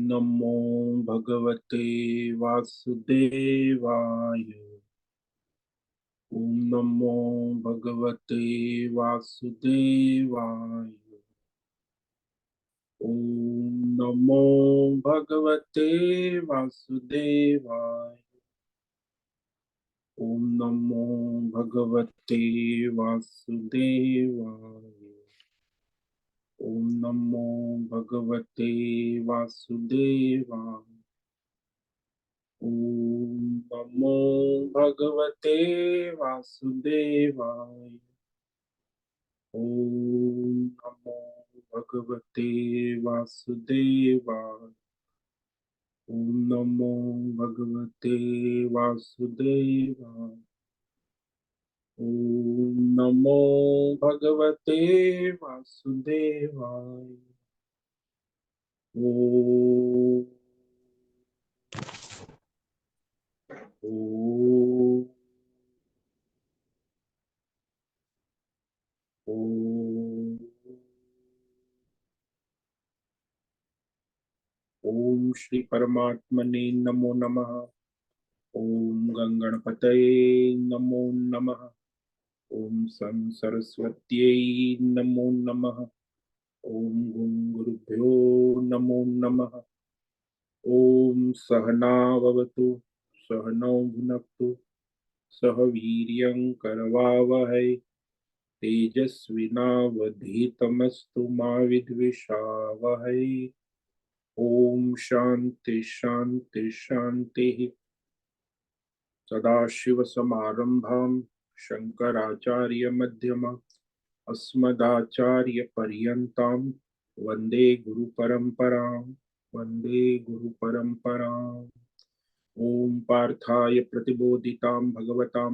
नमो भगवते वासुदेवाय। ओम नमो भगवते वासुदेवाय। ओम नमो भगवते वासुदेवाय। ओम नमो भगवते वासुदेवाय। ओम नमो भगवते वासुदेवाय। ओम नमो भगवते वासुदेवाय। ओम नमो भगवते वासुदेवाय। ओम नमो भगवते वासुदेवाय। ओम नमो भगवते वासुदेवाय। ओम ओम ओम ओम श्री परमात्मने नमो नमः। ओम गंगणपतये नमो नमः। ओम सं सरस्वत्यै नमो नमः। ओम गुं गुरुभ्यो नमो नमः। ओम सहनाववतु सहनौ भुनक्तु सह वीर्यं करवावहै तेजस्विनावधीतमस्तु मा विद्विषावहै। ओम शांति शांति शांति। सदाशिवसमारंभां शंकराचार्यमध्यमाम् अस्मदाचार्यपर्यन्तां वन्दे गुरुपरम्परां। वन्दे गुरुपरम्पराम्। ॐ पार्थाय प्रतिबोधितां भगवतां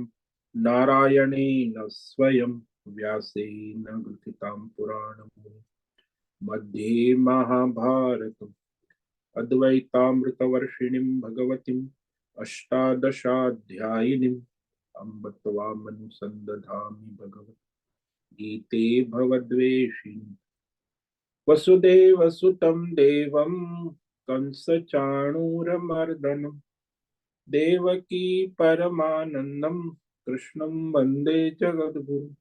नारायणेन स्वयं व्यासेन ग्रथितां पुराणम् मध्ये महाभारतम् अद्वैतामृतवर्षिणीं भगवतीम् अष्टादशाध्यायिनीम् अम्ब त्वामनुसन्दधामि भगवत् गीते भवद्वेषिणि। वसुदेवसुतं देवं कंसचाणूरमर्दनं देवकी परमानन्दं कृष्णं वन्दे जगद्गुरुं।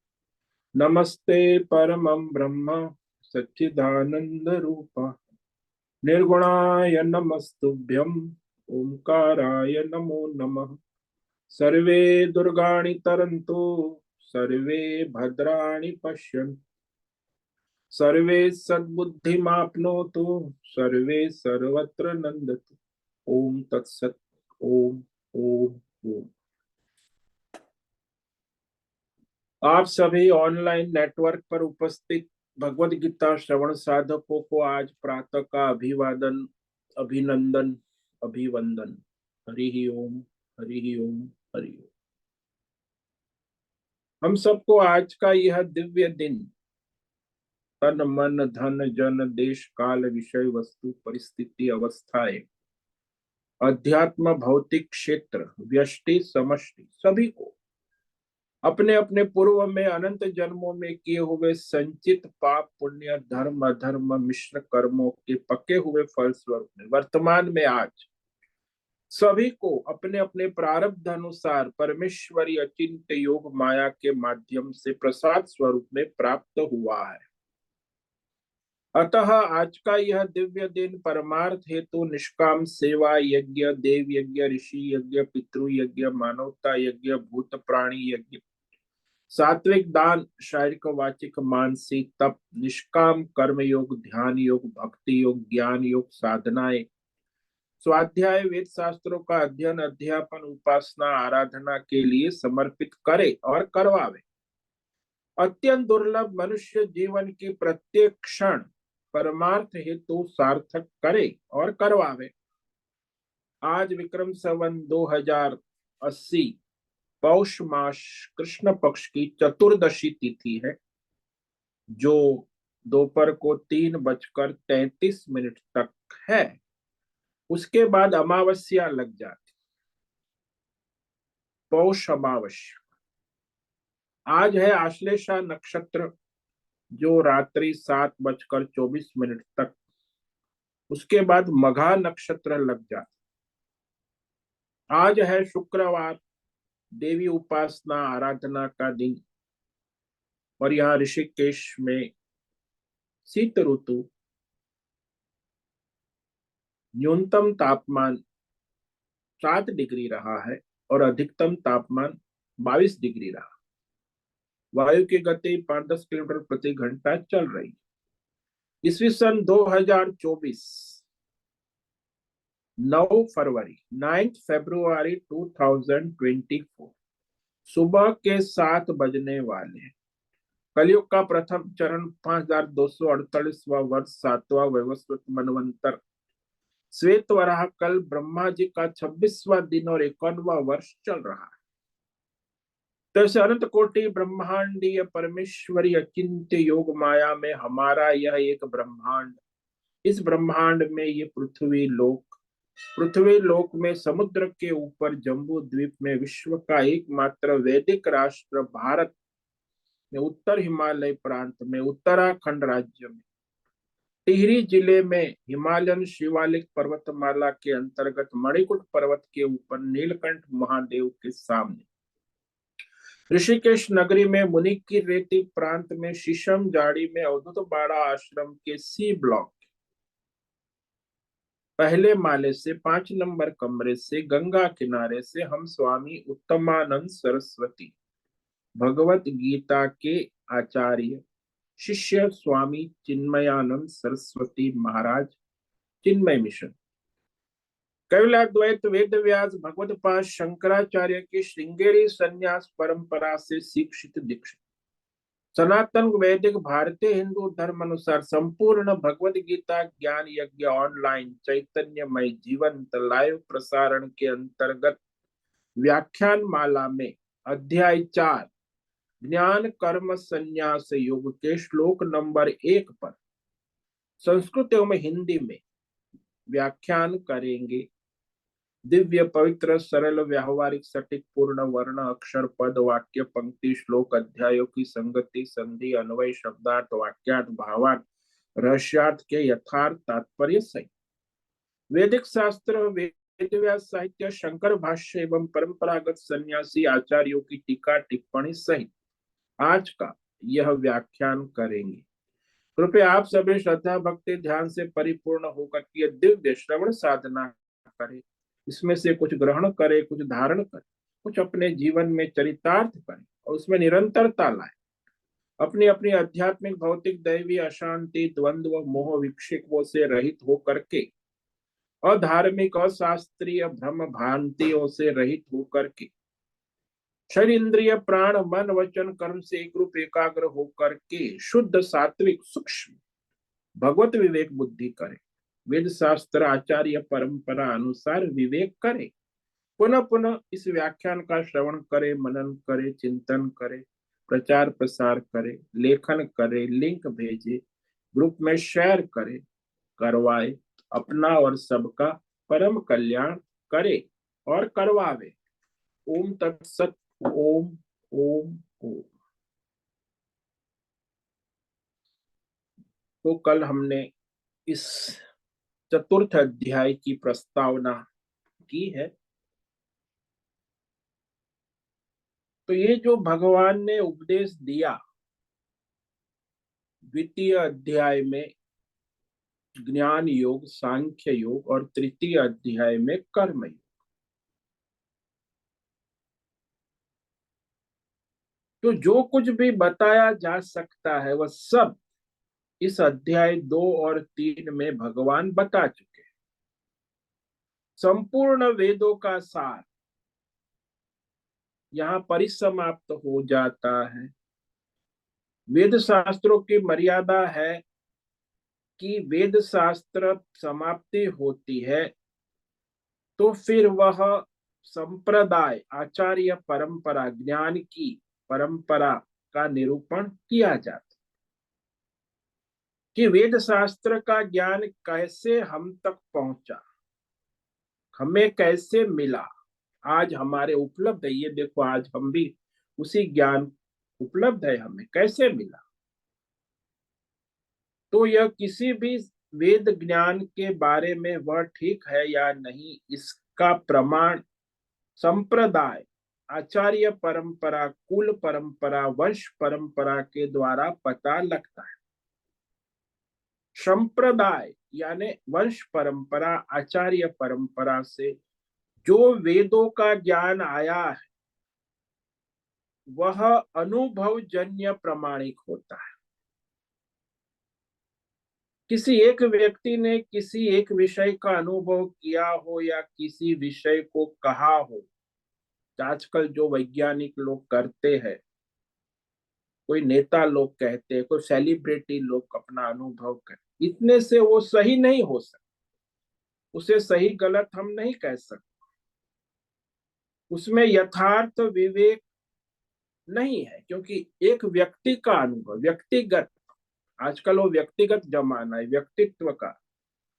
नमस्ते परमं ब्रह्म सच्चिदानन्दरूपा निर्गुणाय नमस्तुभ्यं ओंकाराय नमो नमः। सर्वे दुर्गाणि तरन्तु सर्वे भद्राणि पश्यन्तु सर्वे सद्बुद्धिमाप्नोतु सर्वे सर्वत्र नंदतु। ओम तत्सत। ओम ओम ओम। आप सभी ऑनलाइन नेटवर्क पर उपस्थित भगवद गीता श्रवण साधकों को आज प्रातः का अभिवादन अभिनंदन अभिवंदन। हरि ओम हरि ओम हरि ओम। हम सबको आज का यह दिव्य दिन तन मन धन जन देश काल विषय वस्तु परिस्थिति अवस्थाएं अध्यात्म भौतिक क्षेत्र व्यष्टि समष्टि सभी को अपने अपने पूर्व में अनंत जन्मों में किए हुए संचित पाप पुण्य धर्म अधर्म मिश्र कर्मों के पके हुए फल स्वरूप में वर्तमान में आज सभी को अपने अपने प्रारब्ध अनुसार परमेश्वरी अचिंत्य योग माया के माध्यम से प्रसाद स्वरूप में प्राप्त हुआ है। अतः आज का यह दिव्य दिन परमार्थ हेतु निष्काम सेवा यज्ञ देव यज्ञ ऋषि यज्ञ पितृ यज्ञ मानवता यज्ञ भूत प्राणी यज्ञ सात्विक दान शारीरिक वाचिक मानसिक तप निष्काम कर्म योग ध्यान योग भक्ति योग ज्ञान योग साधनाएं स्वाध्याय वेद शास्त्रों का अध्ययन अध्यापन उपासना आराधना के लिए समर्पित करे और करवावे। अत्यंत दुर्लभ मनुष्य जीवन की प्रत्येक क्षण परमार्थ हेतु सार्थक करे और करवावे। आज विक्रम संवत 2080 पौष मास कृष्ण पक्ष की चतुर्दशी तिथि है जो दोपहर को 3:33 तक है। उसके बाद अमावस्या लग जाती पौष अमावस्या। आज है आश्लेषा नक्षत्र जो रात्रि 7:24 तक उसके बाद मघा नक्षत्र लग जाता। आज है शुक्रवार, देवी उपासना आराधना का दिन, और यहाँ ऋषिकेश में शीत ऋतु, न्यूनतम तापमान 7 डिग्री रहा है और अधिकतम तापमान 22 डिग्री रहा। वायु की गति 5-10 किलोमीटर प्रति घंटा चल रही। ईस्वी सन 2024, 9 फरवरी, 9 फरवरी 2024, सुबह के 7 बजने वाले हैं। कलयुग का प्रथम चरण 5248वां वर्ष, 7वां वैवस्वत मनवंतर, श्वेत वराह कल ब्रह्मा जी का 26वां दिन और 51वां वर्ष चल रहा है। तैसे अनंत कोटि ब्रह्मांडीय परमेश्वरी अचिंत्य योग माया में हमारा यह एक ब्रह्मांड, इस ब्रह्मांड में ये पृथ्वी लोक में समुद्र के ऊपर जम्बू द्वीप में विश्व का एकमात्र वैदिक राष्ट्र भारत में उत्तर हिमालय प्रांत में उत्तराखंड राज्य में टिहरी जिले में हिमालयन शिवालिक पर्वतमाला के अंतर्गत मणिकूट पर्वत के ऊपर नीलकंठ महादेव के सामने ऋषिकेश नगरी में मुनि की रेती प्रांत में शीशम जाड़ी में अवधूत बाड़ा आश्रम के सी ब्लॉक पहले माले से 5 नंबर कमरे से गंगा किनारे से हम स्वामी उत्तमानंद सरस्वती भगवत गीता के आचार्य शिष्य स्वामी चिन्मयानंद सरस्वती महाराज, चिन्मय मिशन, कैवलाद्वैत वेद व्यास भगवत पाद शंकराचार्य की श्रृंगेरी संन्यास परंपरा से शिक्षित दीक्षित सनातन वैदिक भारतीय हिंदू धर्म अनुसार संपूर्ण भगवत गीता ज्ञान यज्ञ ऑनलाइन चैतन्यमय जीवंत लाइव प्रसारण के अंतर्गत व्याख्यान माला में अध्याय 4 ज्ञान कर्म संन्यास योग के श्लोक नंबर 1 पर संस्कृत एवं हिंदी में व्याख्यान करेंगे। दिव्य पवित्र सरल व्यावहारिक सटीक पूर्ण वर्ण अक्षर पद वाक्य पंक्ति श्लोक अध्यायों की संगति संधि अन्वय शब्दार्थ वाक्यार्थ भावार्थ रहस्यार्थ के यथार्थ तात्पर्य सहित वैदिक शास्त्र वेद व्यास साहित्य शंकर भाष्य एवं परंपरागत सन्यासी आचार्यों की टीका टिप्पणी सहित आज का यह व्याख्यान करेंगे। कृपया आप सभी श्रद्धा भक्ति ध्यान से परिपूर्ण होकर के दिव्य श्रवण साधना करें। इसमें से कुछ ग्रहण करे, कुछ धारण करे, कुछ अपने जीवन में चरितार्थ करे और उसमें निरंतरता लाए। अपनी अपनी आध्यात्मिक भौतिक दैवी अशांति द्वंद्व मोह विक्षेपों से रहित होकर के अधार्मिक अशास्त्रीय भ्रम भ्रांतियों से रहित होकर के शरीर इंद्रिय प्राण मन वचन कर्म से एक रूप एकाग्र होकर के शुद्ध सात्विक सूक्ष्म भगवत विवेक बुद्धि करे, वेद शास्त्र आचार्य परंपरा अनुसार विवेक करे, पुनः पुनः इस व्याख्यान का श्रवण करे, मनन करे, चिंतन करे, प्रचार प्रसार करे, लेखन करे, लिंक भेजे, ग्रुप में शेयर करे, करवाए, अपना और सबका परम कल्याण करे और करवावे। ओम तत्सत। ओम ओम ओम। तो कल हमने इस चतुर्थ अध्याय की प्रस्तावना की है। तो ये जो भगवान ने उपदेश दिया द्वितीय अध्याय में ज्ञान योग सांख्य योग और तृतीय अध्याय में कर्म योग, तो जो कुछ भी बताया जा सकता है वह सब इस अध्याय 2 और 3 में भगवान बता चुके हैं। संपूर्ण वेदों का सार यहाँ परिसमाप्त हो जाता है। वेद शास्त्रों की मर्यादा है कि वेद शास्त्र समाप्ति होती है तो फिर वह संप्रदाय आचार्य परंपरा ज्ञान की परंपरा का निरूपण किया जाता कि वेद शास्त्र का ज्ञान कैसे हम तक पहुंचा, हमें कैसे मिला, आज हमारे उपलब्ध है। ये देखो आज हम भी उसी ज्ञान उपलब्ध है, हमें कैसे मिला। तो यह किसी भी वेद ज्ञान के बारे में वह ठीक है या नहीं, इसका प्रमाण संप्रदाय, आचार्य परंपरा, कुल परंपरा, वंश परंपरा के द्वारा पता लगता है। संप्रदाय यानी वंश परंपरा, आचार्य परंपरा से जो वेदों का ज्ञान आया है वह अनुभवजन्य प्रमाणिक होता है। किसी एक व्यक्ति ने किसी एक विषय का अनुभव किया हो या किसी विषय को कहा हो, आजकल जो वैज्ञानिक लोग करते हैं, कोई नेता लोग कहते हैं, कोई सेलिब्रिटी लोग अपना अनुभव करते, इतने से वो सही नहीं हो सकता। उसे सही गलत हम नहीं कह सकते, उसमें यथार्थ विवेक नहीं है, क्योंकि एक व्यक्ति का अनुभव व्यक्तिगत, आजकल वो व्यक्तिगत जमाना है व्यक्तित्व का।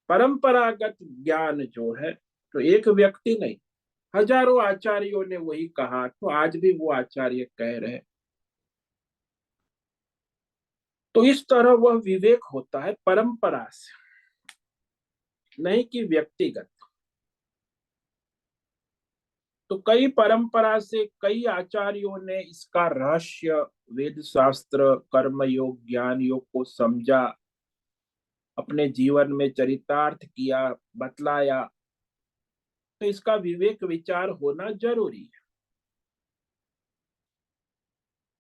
परंपरागत ज्ञान जो है तो एक व्यक्ति नहीं, हजारों आचार्यों ने वही कहा, तो आज भी वो आचार्य कह रहे। तो इस तरह वह विवेक होता है परंपरा से, नहीं कि व्यक्तिगत। तो कई परंपरा से कई आचार्यों ने इसका रहस्य, वेद शास्त्र, कर्म योग, ज्ञान योग को समझा, अपने जीवन में चरितार्थ किया, बतलाया। तो इसका विवेक विचार होना जरूरी है।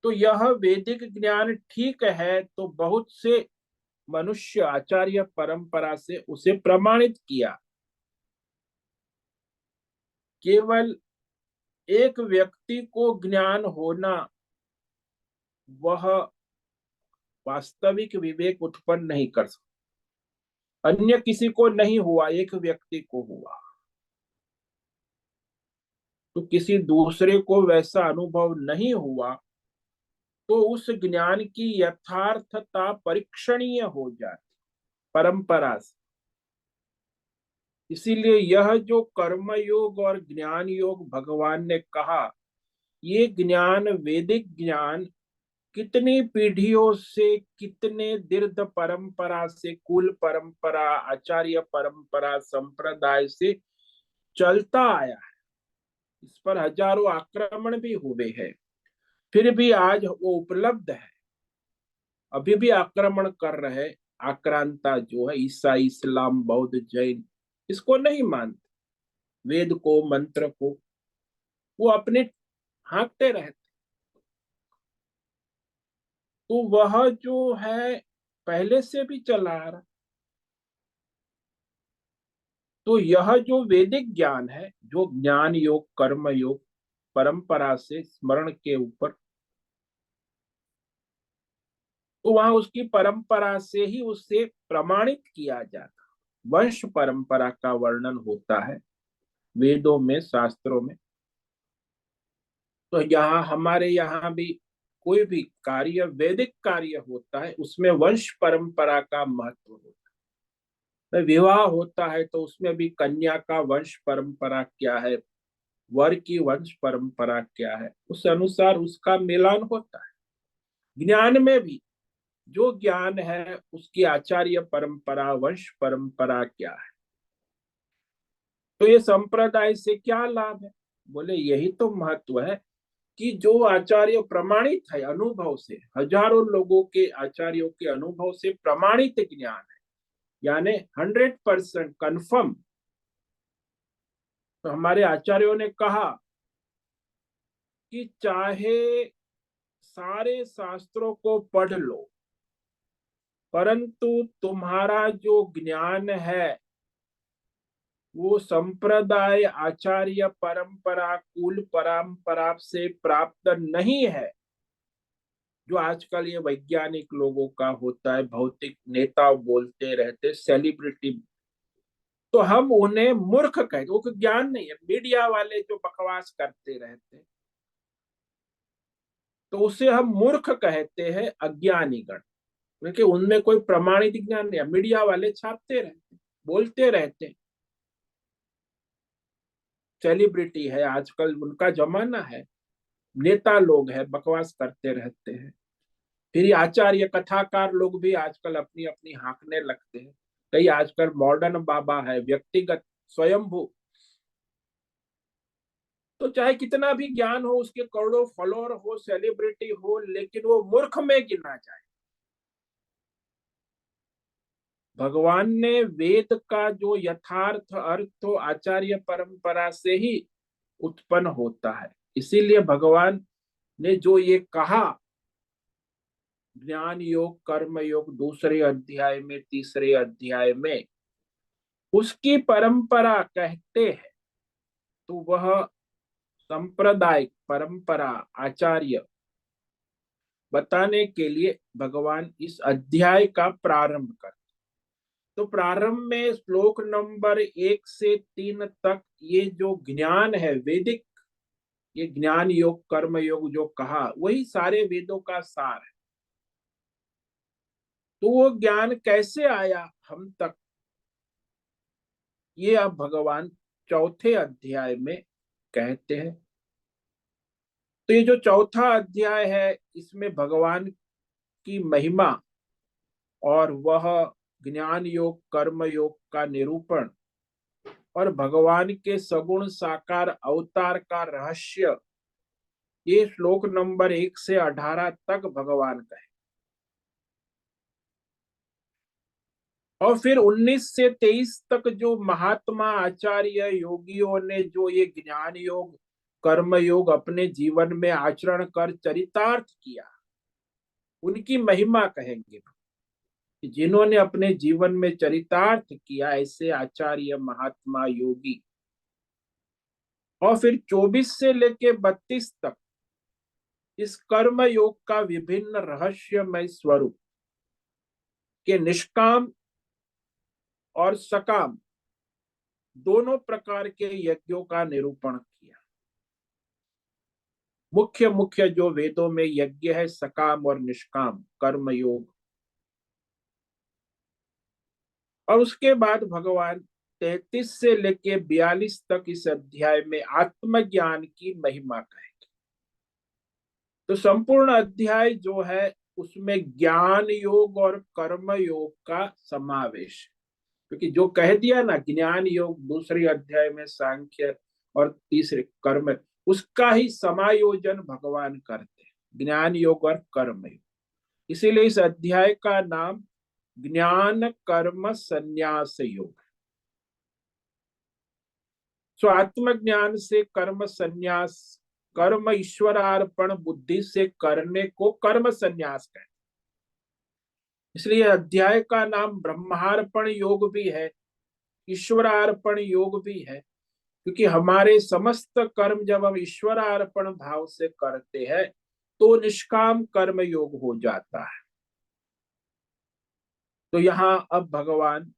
तो यह वैदिक ज्ञान ठीक है तो बहुत से मनुष्य आचार्य परंपरा से उसे प्रमाणित किया। केवल एक व्यक्ति को ज्ञान होना वह वास्तविक विवेक उत्पन्न नहीं कर सकता। अन्य किसी को नहीं हुआ, एक व्यक्ति को हुआ, तो किसी दूसरे को वैसा अनुभव नहीं हुआ, तो उस ज्ञान की यथार्थता परीक्षणीय हो जाती परंपरा से। इसीलिए यह जो कर्म योग और ज्ञान योग भगवान ने कहा, ये ज्ञान, वैदिक ज्ञान कितनी पीढ़ियों से, कितने दीर्घ परंपरा से, कुल परंपरा, आचार्य परंपरा, संप्रदाय से चलता आया है। इस पर हजारों आक्रमण भी हुए हैं, फिर भी आज वो उपलब्ध है। अभी भी आक्रमण कर रहे आक्रांता जो है, ईसाई, इस्लाम, बौद्ध, जैन, इसको नहीं मानते, वेद को, मंत्र को, वो अपने हाँकते रहते। तो वह जो है पहले से भी चला आ रहा। तो यह जो वैदिक ज्ञान है, जो ज्ञान योग, कर्म योग परंपरा से स्मरण के ऊपर, तो वहां उसकी परंपरा से ही उसे प्रमाणित किया जाता। वंश परंपरा का वर्णन होता है वेदों में, शास्त्रों में। तो यहाँ हमारे यहाँ भी कोई भी कार्य, वैदिक कार्य होता है, उसमें वंश परंपरा का महत्व होता है। विवाह होता है तो उसमें भी कन्या का वंश परंपरा क्या है, वर की वंश परंपरा क्या है, उस अनुसार उसका मिलान होता है। ज्ञान में भी जो ज्ञान है उसकी आचार्य परंपरा, वंश परंपरा क्या है। तो ये संप्रदाय से क्या लाभ है? बोले यही तो महत्व है कि जो आचार्य प्रमाणित है अनुभव से, हजारों लोगों के आचार्यों के अनुभव से प्रमाणित ज्ञान है, यानी 100% कन्फर्म। तो हमारे आचार्यों ने कहा कि चाहे सारे शास्त्रों को पढ़ लो, परंतु तुम्हारा जो ज्ञान है वो संप्रदाय, आचार्य परंपरा, कुल परंपरा से प्राप्त नहीं है, जो आजकल ये वैज्ञानिक लोगों का होता है, भौतिक नेता बोलते रहते, सेलिब्रिटी। तो हम उन्हें मूर्ख कहते, वो ज्ञान नहीं है। मीडिया वाले जो बकवास करते रहते, तो उसे हम मूर्ख कहते हैं, अज्ञानी गण, क्योंकि उनमें कोई प्रमाणित ज्ञान नहीं है। मीडिया वाले छापते रहते, बोलते रहते, सेलिब्रिटी है आजकल, उनका जमाना है। नेता लोग हैं, बकवास करते रहते हैं। फिर आचार्य कथाकार लोग भी आजकल अपनी अपनी हाँकने लगते हैं। कई आजकल मॉडर्न बाबा है, व्यक्तिगत स्वयंभू, तो चाहे कितना भी ज्ञान हो, उसके करोड़ों फॉलोअर हो, सेलिब्रिटी हो, लेकिन वो मूर्ख में गिना जाए। भगवान ने वेद का जो यथार्थ अर्थ तो आचार्य परंपरा से ही उत्पन्न होता है। इसीलिए भगवान ने जो ये कहा, ज्ञान योग कर्म योग दूसरे अध्याय में तीसरे अध्याय में, उसकी परंपरा कहते हैं। तो वह सांप्रदायिक परंपरा आचार्य बताने के लिए भगवान इस अध्याय का प्रारंभ कर। तो प्रारंभ में श्लोक नंबर 1 से 3 तक ये जो ज्ञान है वैदिक, ये ज्ञान योग कर्म योग जो कहा, वही सारे वेदों का सार है। तो वो ज्ञान कैसे आया हम तक, ये अब भगवान चौथे अध्याय में कहते हैं। तो ये जो चौथा अध्याय है, इसमें भगवान की महिमा और वह ज्ञान योग कर्म योग का निरूपण और भगवान के सगुण साकार अवतार का रहस्य, ये श्लोक नंबर 1 से 18 तक भगवान कहे। और फिर 19 से 23 तक जो महात्मा आचार्य योगियों ने जो ये ज्ञान योग कर्म योग अपने जीवन में आचरण कर चरितार्थ किया, उनकी महिमा कहेंगे कि जिन्होंने अपने जीवन में चरितार्थ किया, ऐसे आचार्य महात्मा योगी। और फिर 24 से लेके 32 तक इस कर्म योग का विभिन्न रहस्यमय स्वरूप के निष्काम और सकाम दोनों प्रकार के यज्ञों का निरूपण किया। मुख्य मुख्य जो वेदों में यज्ञ है, सकाम और निष्काम कर्म योग। और उसके बाद भगवान 33 से लेके 42 तक इस अध्याय में आत्मज्ञान की महिमा कहेंगे। तो संपूर्ण अध्याय जो है उसमें ज्ञान योग और कर्म योग का समावेश, क्योंकि जो कह दिया ना, ज्ञान योग दूसरे अध्याय में सांख्य और तीसरे कर्म, उसका ही समायोजन भगवान करते हैं, ज्ञान योग और कर्म योग। इसीलिए इस अध्याय का नाम ज्ञान कर्म संन्यास योग। सो आत्मज्ञान से कर्म संन्यास, कर्म ईश्वरार्पण बुद्धि से करने को कर्म संन्यास कहते। इसलिए अध्याय का नाम ब्रह्मार्पण योग भी है, ईश्वरार्पण योग भी है, क्योंकि हमारे समस्त कर्म जब हम ईश्वरार्पण भाव से करते हैं तो निष्काम कर्म योग हो जाता है। तो यहाँ अब भगवान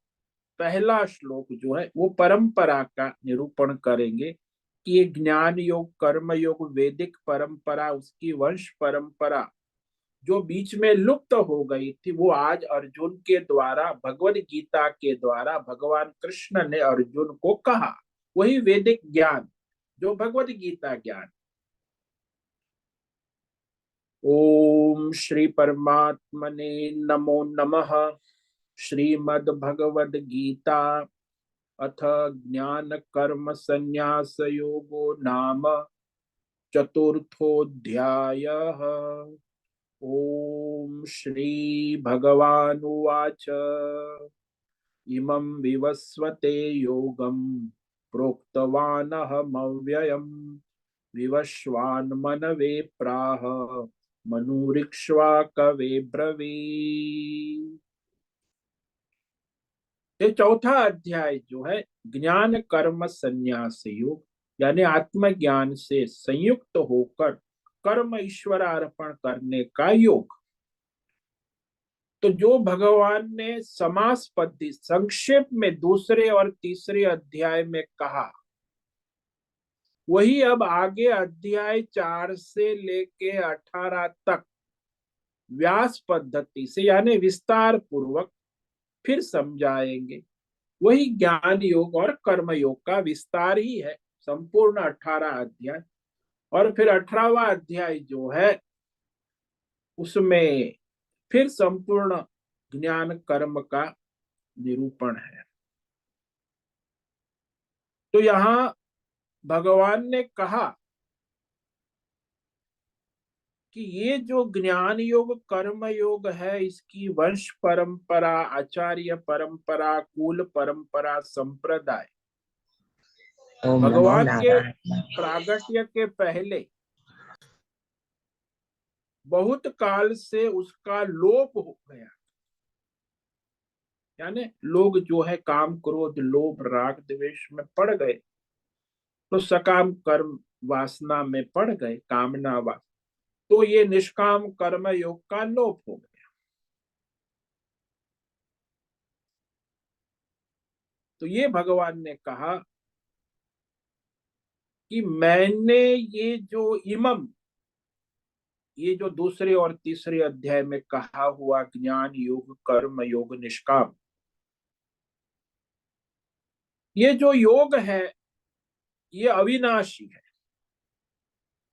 पहला श्लोक जो है वो परंपरा का निरूपण करेंगे कि ये ज्ञान योग कर्म योग वैदिक परंपरा, उसकी वंश परंपरा जो बीच में लुप्त हो गई थी, वो आज अर्जुन के द्वारा भगवद गीता के द्वारा भगवान कृष्ण ने अर्जुन को कहा। वही वैदिक ज्ञान जो भगवद गीता ज्ञान। ओम श्री परमात्मने नमो नमः। श्रीमद् भगवद गीता अथ ज्ञान कर्म संन्यास योगो नाम चतुर्थोऽध्यायः। ओम श्री भगवानुवाच इमं विवस्वते योगं प्रोक्तवानहमव्ययम् विवस्वान्मनवे प्राह मनुरिक्ष्वा कवे ब्रवीत्। ये चौथा अध्याय जो है ज्ञान कर्म संन्यास योग, यानी आत्मज्ञान से संयुक्त होकर कर्म ईश्वर अर्पण करने का योग। तो जो भगवान ने समास पद्धति संक्षेप में दूसरे और तीसरे अध्याय में कहा, वही अब आगे अध्याय 4 से लेके 18 तक व्यास पद्धति से यानी विस्तार पूर्वक फिर समझाएंगे। वही ज्ञान योग और कर्म योग का विस्तार ही है संपूर्ण 18 अध्याय। और फिर 18वां अध्याय जो है उसमें फिर संपूर्ण ज्ञान कर्म का निरूपण है। तो यहां भगवान ने कहा कि ये जो ज्ञान योग कर्म योग है, इसकी वंश परंपरा, आचार्य परंपरा, कुल परंपरा, संप्रदाय ओम नमो भगवान के नारायण। प्रागट्य के पहले बहुत काल से उसका लोप हो गया। यानी लोग जो है काम क्रोध लोभ राग द्वेष में पड़ गए, तो सकाम कर्म वासना में पड़ गए, कामना वासना, तो ये निष्काम कर्म योग का लोप हो गया। तो ये भगवान ने कहा कि मैंने ये जो इमम, ये जो दूसरे और तीसरे अध्याय में कहा हुआ ज्ञान योग कर्म योग निष्काम, ये जो योग है ये अविनाशी है,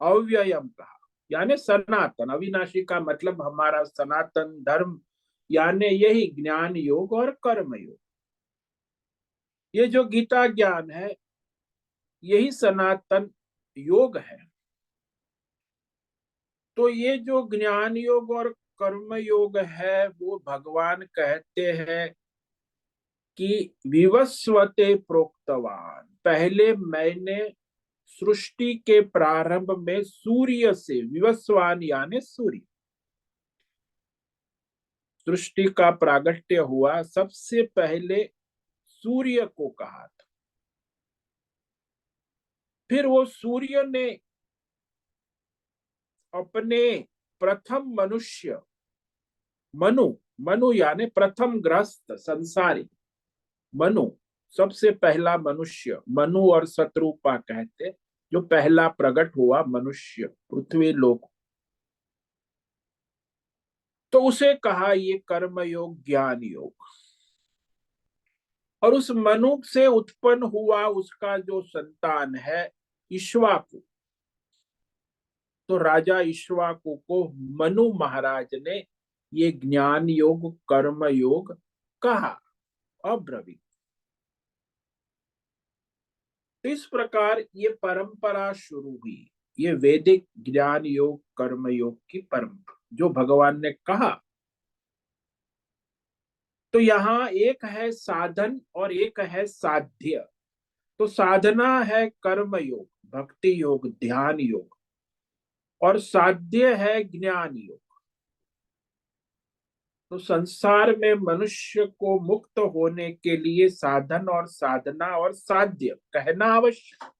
अव्ययम कहा, यानी सनातन। अविनाशी का मतलब हमारा सनातन धर्म, यानी यही ज्ञान योग और कर्म योग। ये जो गीता ज्ञान है यही सनातन योग है। तो ये जो ज्ञान योग और कर्म योग है वो भगवान कहते हैं कि विवस्वते प्रोक्तवान, पहले मैंने सृष्टि के प्रारंभ में सूर्य से, विवस्वान यानी सूर्य, सृष्टि का प्रागट्य हुआ, सबसे पहले सूर्य को कहा था। फिर वो सूर्य ने अपने प्रथम मनुष्य मनु, मनु यानी प्रथम ग्रस्त संसारी, मनु सबसे पहला मनुष्य, मनु और शत्रुपा कहते, जो पहला प्रकट हुआ मनुष्य पृथ्वी लोक, तो उसे कहा ये कर्म योग ज्ञान योग। और उस मनु से उत्पन्न हुआ उसका जो संतान है इक्ष्वाकु, तो राजा इक्ष्वाकु को मनु महाराज ने ये ज्ञान योग कर्म योग कहा, अब्रवीत। तो इस प्रकार ये परंपरा शुरू हुई, ये वैदिक ज्ञान योग कर्म योग की परंपरा जो भगवान ने कहा। तो यहाँ एक है साधन और एक है साध्य। तो साधना है कर्म योग, भक्ति योग, ध्यान योग, और साध्य है ज्ञान योग। तो संसार में मनुष्य को मुक्त होने के लिए साधन और साधना और साध्य कहना आवश्यक।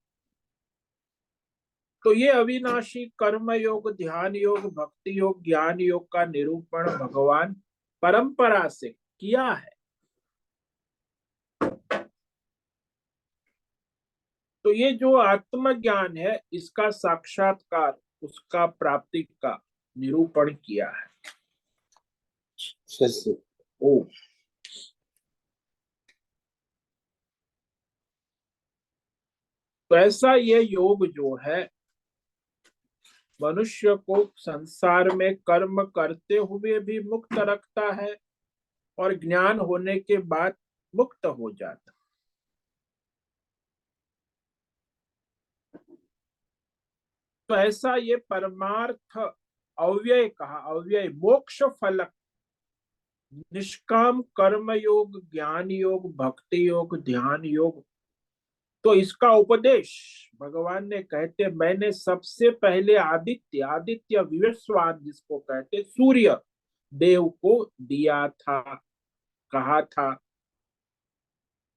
तो ये अविनाशी कर्म योग, ध्यान योग, भक्ति योग, ज्ञान योग का निरूपण भगवान परंपरा से किया है। तो ये जो आत्मज्ञान है इसका साक्षात्कार, उसका प्राप्ति का निरूपण किया है। ओ तो ऐसा ये योग जो है मनुष्य को संसार में कर्म करते हुए भी मुक्त रखता है और ज्ञान होने के बाद मुक्त हो जाता। तो ऐसा ये परमार्थ अव्यय कहा, अव्यय मोक्ष फलक निष्काम कर्म योग, ज्ञान योग, भक्ति योग, ध्यान योग। तो इसका उपदेश भगवान ने कहते, मैंने सबसे पहले आदित्य, आदित्य विवस्वान जिसको कहते सूर्य देव को दिया था, कहा था।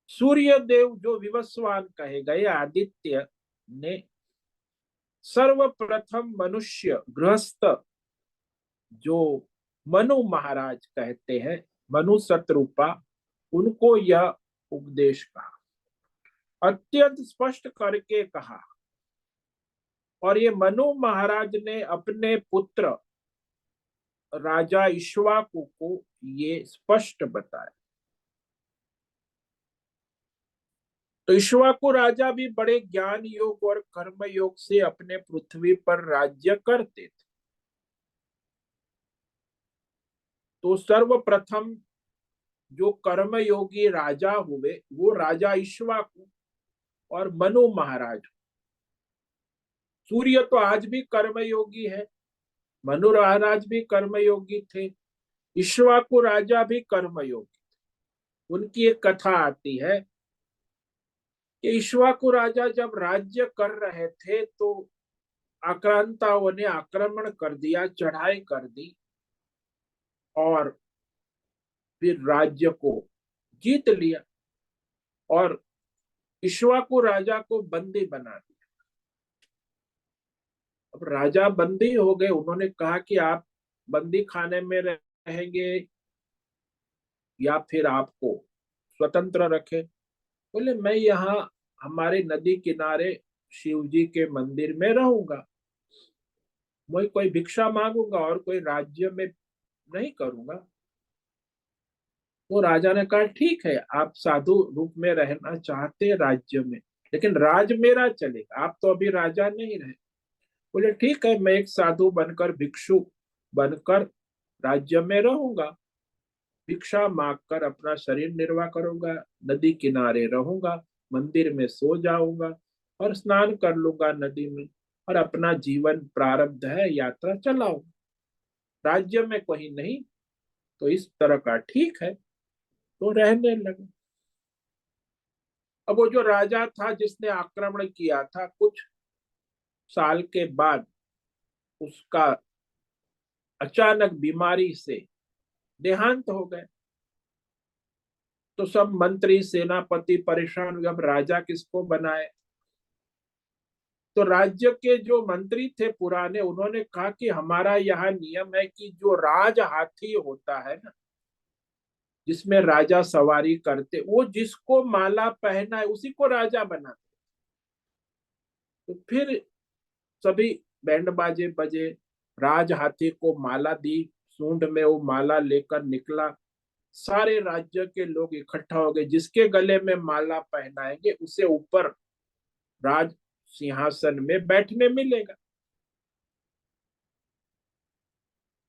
सूर्य देव जो विवस्वान कहे गए, आदित्य ने सर्वप्रथम मनुष्य गृहस्थ जो मनु महाराज कहते हैं, मनु शत्रुपा, उनको यह उपदेश कहा, अत्यंत स्पष्ट करके कहा। और ये मनु महाराज ने अपने पुत्र राजा इक्ष्वाकु को ये स्पष्ट बताया। तो इक्ष्वाकु राजा भी बड़े ज्ञान योग और कर्म योग से अपने पृथ्वी पर राज्य करते थे। तो सर्वप्रथम जो कर्मयोगी राजा हुए वो राजा इक्ष्वाकु और मनु महाराज। सूर्य तो आज भी कर्मयोगी है, मनु महाराज भी कर्मयोगी थे, इक्ष्वाकु राजा भी कर्मयोगी। उनकी एक कथा आती है कि इक्ष्वाकु राजा जब राज्य कर रहे थे तो आक्रांताओं ने आक्रमण कर दिया, चढ़ाई कर दी और फिर राज्य को जीत लिया और इक्ष्वाकु राजा को बंदी बना दिया। अब राजा बंदी हो गए, उन्होंने कहा कि आप बंदी खाने में रहेंगे या फिर आपको स्वतंत्र रखे। बोले मैं यहाँ हमारे नदी किनारे शिव जी के मंदिर में रहूंगा, मैं कोई भिक्षा मांगूंगा और कोई राज्य में नहीं करूंगा। तो राजा ने कहा ठीक है, आप साधु रूप में रहना चाहते हैं राज्य में, लेकिन राज मेरा चलेगा, आप तो अभी राजा नहीं रहे। बोले ठीक है, मैं एक साधु बनकर भिक्षु बनकर राज्य में रहूंगा, भिक्षा मांग कर अपना शरीर निर्वाह करूंगा, नदी किनारे रहूंगा, मंदिर में सो जाऊंगा और स्नान कर लूंगा नदी में और अपना जीवन प्रारब्ध है यात्रा चलाऊंगा, राज्य में कोई नहीं। तो इस तरह का ठीक है, तो रहने लगे। अब वो जो राजा था जिसने आक्रमण किया था, कुछ साल के बाद उसका अचानक बीमारी से देहांत हो गए। तो सब मंत्री सेनापति परेशान हुए, अब राजा किसको बनाए। तो राज्य के जो मंत्री थे पुराने, उन्होंने कहा कि हमारा यहाँ नियम है कि जो राज हाथी होता है ना, जिसमें राजा सवारी करते, वो जिसको माला पहना है उसी को राजा बनाते। तो फिर सभी बैंड बाजे बजे, राज हाथी को माला दी, सूंड में वो माला लेकर निकला, सारे राज्य के लोग इकट्ठा हो गए, जिसके गले में माला पहनाएंगे उसे ऊपर राज सिंहासन में बैठने मिलेगा।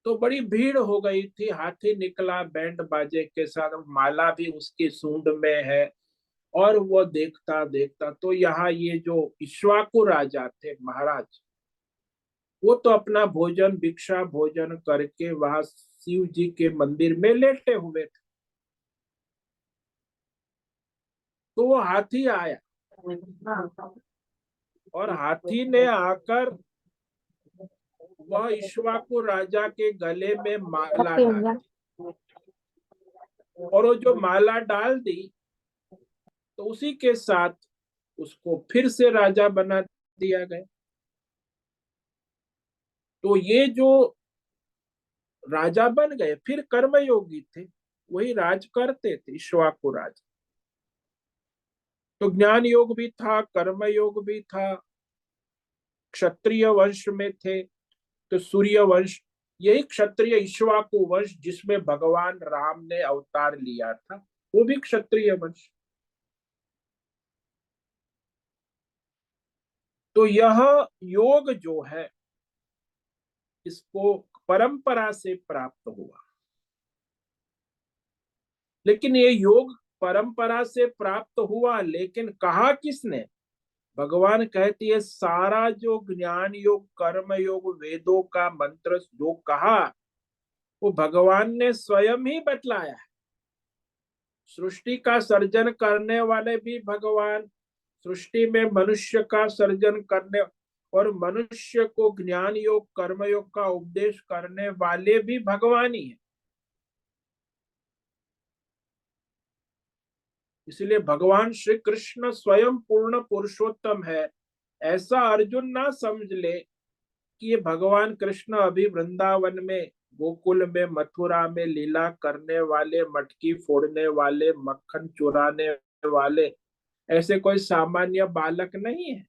तो बड़ी भीड़ हो गई थी, हाथी निकला बैंड बाजे के साथ, माला भी उसकी सूंड में है और वो देखता देखता तो यहाँ ये जो इक्ष्वाकु राजा थे महाराज, वो तो अपना भोजन भिक्षा भोजन करके वहां शिव जी के मंदिर में लेटे हुए थे। तो वो हाथी आया और हाथी ने आकर वह इक्ष्वाकु राजा के गले में माला डाल दी, और वो जो माला डाल दी तो उसी के साथ उसको फिर से राजा बना दिया गया। तो ये जो राजा बन गए फिर कर्मयोगी थे, वही राज करते थे इक्ष्वाकु राजा। तो ज्ञान योग भी था, कर्म योग भी था, क्षत्रिय वंश में थे। तो सूर्य वंश, यही क्षत्रिय इक्ष्वाकु वंश जिसमें भगवान राम ने अवतार लिया था, वो भी क्षत्रिय वंश। तो यह योग जो है इसको परंपरा से प्राप्त हुआ, लेकिन ये योग परंपरा से प्राप्त हुआ, लेकिन कहा किसने। भगवान कहती है सारा जो ज्ञान योग कर्म योग वेदों का मंत्र जो कहा, वो भगवान ने स्वयं ही बतलाया है। सृष्टि का सर्जन करने वाले भी भगवान, सृष्टि में मनुष्य का सर्जन करने और मनुष्य को ज्ञान योग कर्म योग का उपदेश करने वाले भी भगवान ही है। इसलिए भगवान श्री कृष्ण स्वयं पूर्ण पुरुषोत्तम है। ऐसा अर्जुन ना समझ ले कि ये भगवान कृष्ण अभी वृंदावन में गोकुल में मथुरा में लीला करने वाले, मटकी फोड़ने वाले, मक्खन चुराने वाले ऐसे कोई सामान्य बालक नहीं है।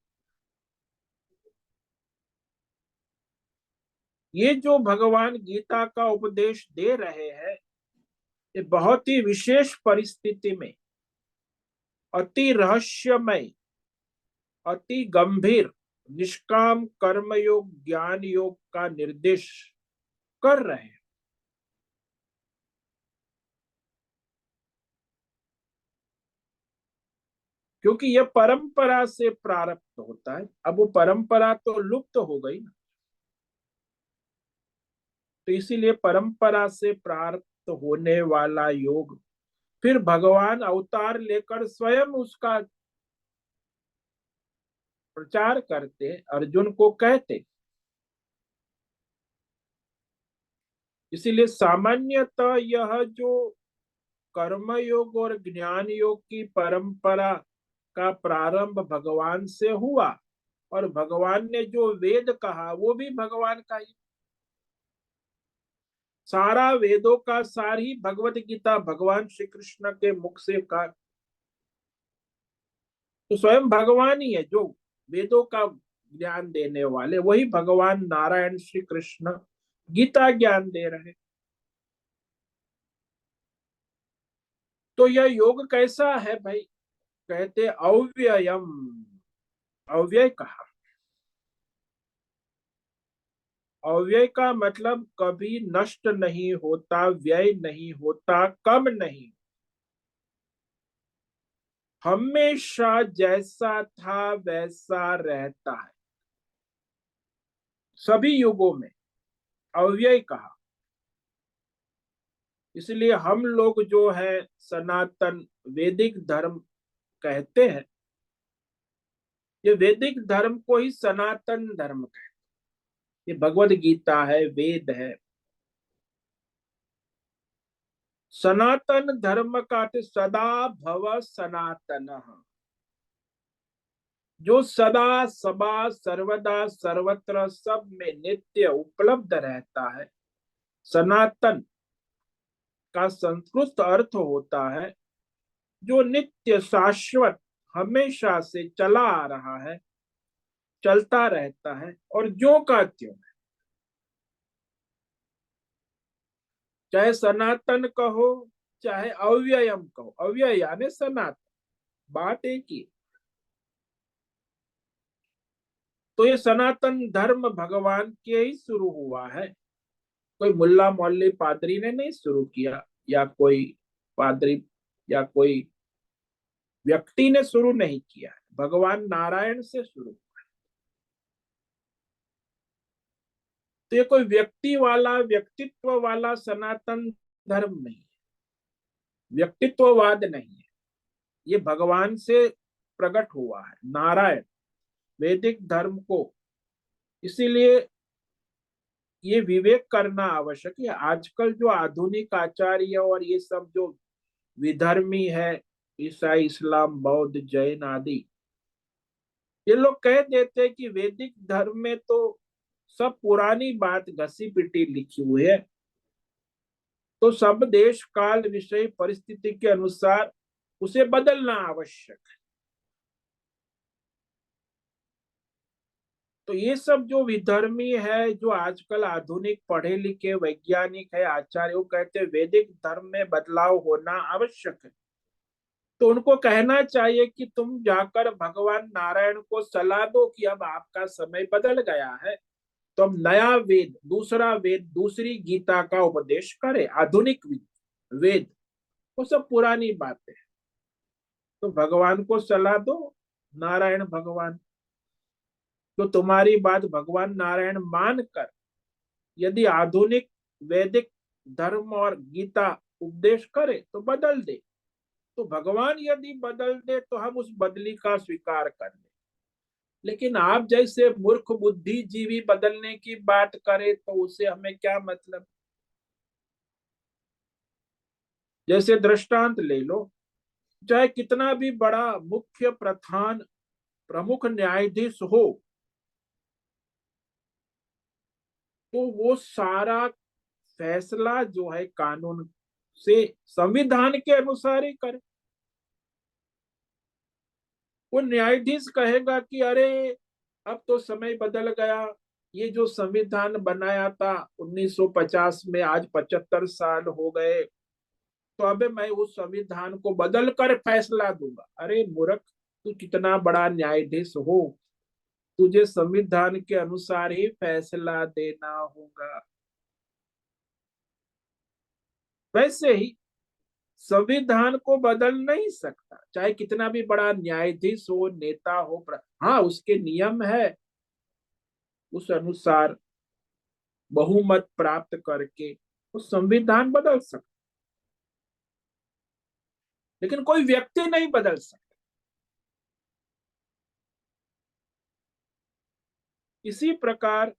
ये जो भगवान गीता का उपदेश दे रहे हैं, ये बहुत ही विशेष परिस्थिति में अति रहस्यमय, अति गंभीर निष्काम कर्म योग ज्ञान योग का निर्देश कर रहे हैं। क्योंकि यह परंपरा से प्रारब्ध होता है। अब वो परंपरा तो लुप्त हो गई ना, तो इसीलिए परंपरा से प्राप्त होने वाला योग फिर भगवान अवतार लेकर स्वयं उसका प्रचार करते, अर्जुन को कहते। इसीलिए सामान्यतः यह जो कर्म योग और ज्ञान योग की परंपरा का प्रारंभ भगवान से हुआ, और भगवान ने जो वेद कहा वो भी भगवान का ही। सारा वेदों का सार ही भगवत गीता भगवान श्री कृष्ण के मुख से कहा। तो स्वयं भगवान ही है जो वेदों का ज्ञान देने वाले, वही भगवान नारायण श्री कृष्ण गीता ज्ञान दे रहे। तो यह योग कैसा है भाई? कहते अव्ययम, अव्यय कहा। अव्यय का मतलब कभी नष्ट नहीं होता, व्यय नहीं होता, कम नहीं, हमेशा जैसा था वैसा रहता है सभी युगों में, अव्यय कहा। इसलिए हम लोग जो है सनातन वैदिक धर्म कहते हैं, ये वैदिक धर्म को ही सनातन धर्म कहते हैं। ये भगवत गीता है, वेद है। सनातन धर्म का अर्थ सदा भव सनातन, जो सदा सबा सर्वदा सर्वत्र सब में नित्य उपलब्ध रहता है। सनातन का संस्कृत अर्थ होता है जो नित्य शाश्वत हमेशा से चला आ रहा है, चलता रहता है, और जो का त्यों है। चाहे सनातन कहो चाहे अव्ययम कहो, अव्यय यानी सनातन, बात एक ही। तो ये सनातन धर्म भगवान के ही शुरू हुआ है, कोई मुल्ला मौलवी पादरी ने नहीं शुरू किया, या कोई पादरी या कोई व्यक्ति ने शुरू नहीं किया है, भगवान नारायण से शुरू हुआ। तो ये कोई व्यक्ति वाला व्यक्तित्व वाला सनातन धर्म नहीं है, व्यक्तित्ववाद नहीं है। ये भगवान से प्रकट हुआ है नारायण, वैदिक धर्म को। इसीलिए ये विवेक करना आवश्यक है। आजकल जो आधुनिक आचार्य और ये सब जो विधर्मी है, ईसाई इस्लाम बौद्ध जैन आदि, ये लोग कह देते हैं कि वैदिक धर्म में तो सब पुरानी बात घसी पिटी लिखी हुई है, तो सब देश काल विषय परिस्थिति के अनुसार उसे बदलना आवश्यक है। तो ये सब जो विधर्मी है, जो आजकल आधुनिक पढ़े लिखे वैज्ञानिक है, आचार्य, वो कहते हैं वैदिक धर्म में बदलाव होना आवश्यक है। तो उनको कहना चाहिए कि तुम जाकर भगवान नारायण को सलाह दो कि अब आपका समय बदल गया है, तो हम नया वेद, दूसरा वेद, दूसरी गीता का उपदेश करें। आधुनिक वेद वो सब पुरानी बातें हैं, तो भगवान को सलाह दो, नारायण भगवान। तो तुम्हारी बात भगवान नारायण मानकर यदि आधुनिक वैदिक धर्म और गीता उपदेश करे तो बदल दे, तो भगवान यदि बदल दे तो हम उस बदली का स्वीकार कर ले। लेकिन आप जैसे मूर्ख बुद्धिजीवी बदलने की बात करे तो उसे हमें क्या मतलब? जैसे दृष्टांत ले लो, चाहे कितना भी बड़ा मुख्य प्रधान प्रमुख न्यायाधीश हो, तो वो सारा फैसला जो है कानून से, संविधान के अनुसार ही करे। वो न्यायाधीश कहेगा कि अरे अब तो समय बदल गया, ये जो संविधान बनाया था 1950 में, आज 75 साल हो गए, तो अबे मैं उस संविधान को बदल कर फैसला दूंगा। अरे मूर्ख, तू कितना बड़ा न्यायाधीश हो, तुझे संविधान के अनुसार ही फैसला देना होगा। वैसे ही संविधान को बदल नहीं सकता, चाहे कितना भी बड़ा न्यायाधीश हो, नेता हो, हाँ उसके नियम है, उस अनुसार बहुमत प्राप्त करके वो संविधान बदल सकता, लेकिन कोई व्यक्ति नहीं बदल सकता। इसी प्रकार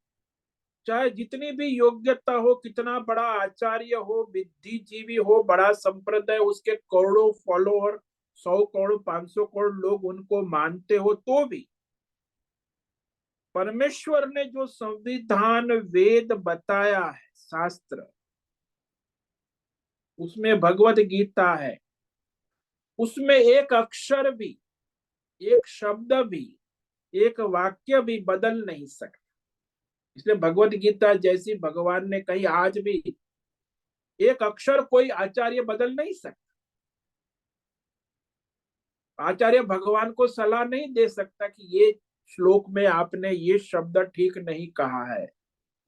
चाहे जितनी भी योग्यता हो, कितना बड़ा आचार्य हो, बुद्धिजीवी हो, बड़ा संप्रदाय, उसके करोड़ों फॉलोअर, 100 करोड़ 500 करोड़ लोग उनको मानते हो, तो भी परमेश्वर ने जो संविधान वेद बताया है, शास्त्र, उसमें भगवत गीता है, उसमें एक अक्षर भी, एक शब्द भी, एक वाक्य भी बदल नहीं सकता। इसलिए भगवत गीता जैसी भगवान ने कही, आज भी एक अक्षर कोई आचार्य बदल नहीं सकता। आचार्य भगवान को सलाह नहीं दे सकता कि ये श्लोक में आपने ये शब्द ठीक नहीं कहा है,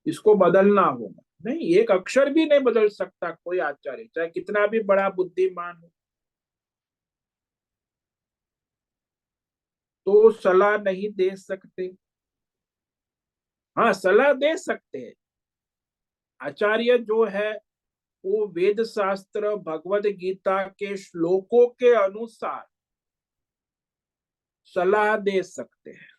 इसको बदलना होगा। नहीं, एक अक्षर भी नहीं बदल सकता कोई आचार्य, चाहे कितना भी बड़ा बुद्धिमान हो। तो सलाह नहीं दे सकते, हाँ सलाह दे सकते हैं। आचार्य जो है वो वेद शास्त्र भगवत गीता के श्लोकों के अनुसार सलाह दे सकते हैं,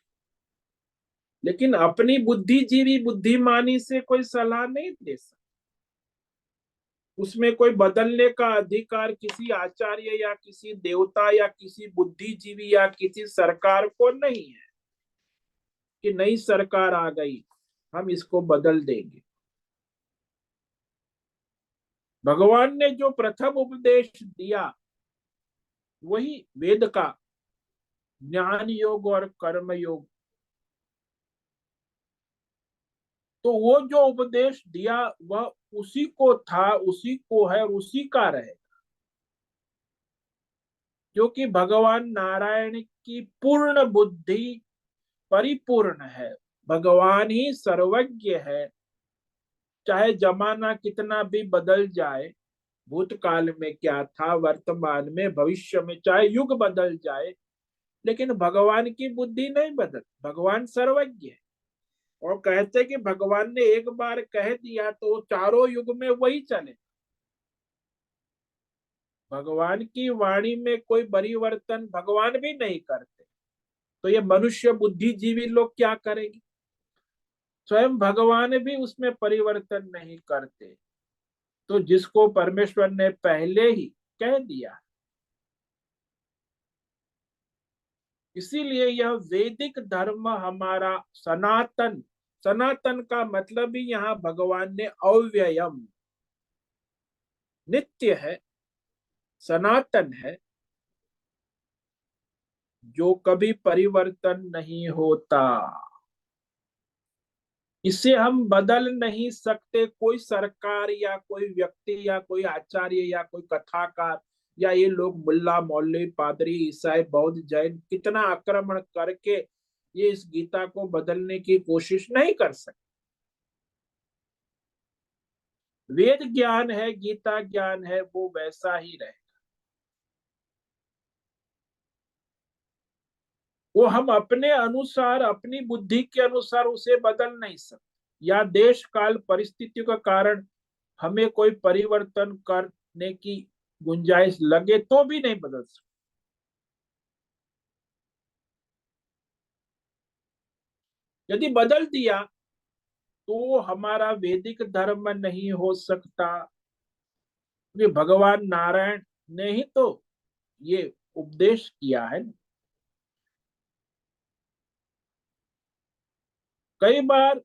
लेकिन अपनी बुद्धिजीवी बुद्धिमानी से कोई सलाह नहीं दे सकता। उसमें कोई बदलने का अधिकार किसी आचार्य या किसी देवता या किसी बुद्धिजीवी या किसी सरकार को नहीं है कि नई सरकार आ गई, हम इसको बदल देंगे। भगवान ने जो प्रथम उपदेश दिया वही वेद का ज्ञान योग और कर्म योग। तो वो जो उपदेश दिया वह उसी को था, उसी को है और उसी का रहे, क्योंकि भगवान नारायण की पूर्ण बुद्धि परिपूर्ण है, भगवान ही सर्वज्ञ है। चाहे जमाना कितना भी बदल जाए, भूतकाल में क्या था, वर्तमान में, भविष्य में, चाहे युग बदल जाए, लेकिन भगवान की बुद्धि नहीं बदल, भगवान सर्वज्ञ है। और कहते कि भगवान ने एक बार कह दिया तो चारों युग में वही चले। भगवान की वाणी में कोई परिवर्तन भगवान भी नहीं करते, तो ये मनुष्य बुद्धिजीवी लोग क्या करेंगे? स्वयं भगवान भी उसमें परिवर्तन नहीं करते। तो जिसको परमेश्वर ने पहले ही कह दिया, इसीलिए यह वैदिक धर्म हमारा सनातन, सनातन का मतलब ही यहाँ भगवान ने अव्ययम, नित्य है, सनातन है, जो कभी परिवर्तन नहीं होता। इसे हम बदल नहीं सकते। कोई सरकार या कोई व्यक्ति या कोई आचार्य या कोई कथाकार या ये लोग मुल्ला मौलवी पादरी ईसाई बौद्ध जैन कितना आक्रमण करके ये इस गीता को बदलने की कोशिश नहीं कर सकते। वेद ज्ञान है, गीता ज्ञान है, वो वैसा ही रहे। वो हम अपने अनुसार, अपनी बुद्धि के अनुसार उसे बदल नहीं सकते, या देश काल परिस्थितियों का कारण हमें कोई परिवर्तन करने की गुंजाइश लगे तो भी नहीं बदल सकते। यदि बदल दिया तो हमारा वैदिक धर्म नहीं हो सकता, क्योंकि भगवान नारायण ने ही तो ये उपदेश किया है। कई बार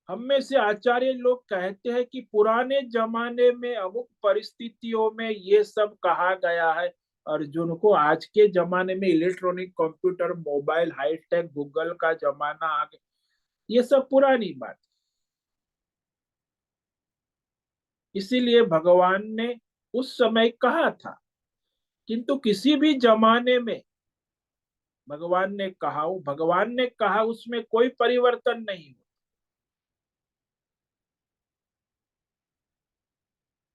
हम में से आचार्य लोग कहते हैं कि पुराने जमाने में अमुक परिस्थितियों में ये सब कहा गया है अर्जुन को, आज के जमाने में electronic computer, mobile, hi-tech, Google का जमाना आ गया, ये सब पुरानी बात। इसीलिए भगवान ने उस समय कहा था, किंतु किसी भी जमाने में भगवान ने कहा उसमें कोई परिवर्तन नहीं हो।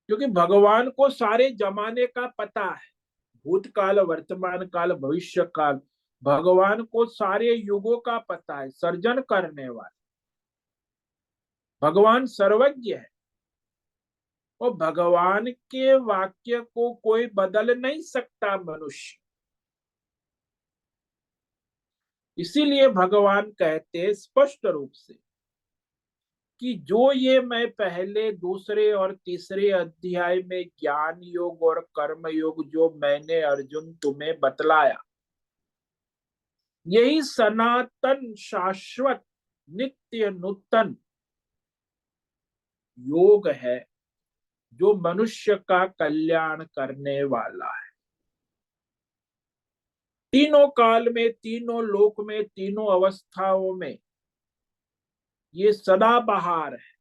क्योंकि भगवान को सारे जमाने का पता है, भूतकाल, वर्तमान काल, भविष्य काल। भगवान को सारे युगों का पता है, सर्जन करने वाले भगवान सर्वज्ञ है। और भगवान के वाक्य को कोई बदल नहीं सकता मनुष्य। इसीलिए भगवान कहते स्पष्ट रूप से कि जो ये मैं पहले, दूसरे और तीसरे अध्याय में ज्ञान योग और कर्म योग जो मैंने अर्जुन तुम्हें बतलाया, यही सनातन, शाश्वत, नित्य, नूतन योग है जो मनुष्य का कल्याण करने वाला है। तीनों काल में, तीनों लोक में, तीनों अवस्थाओं में ये सदाबहार है।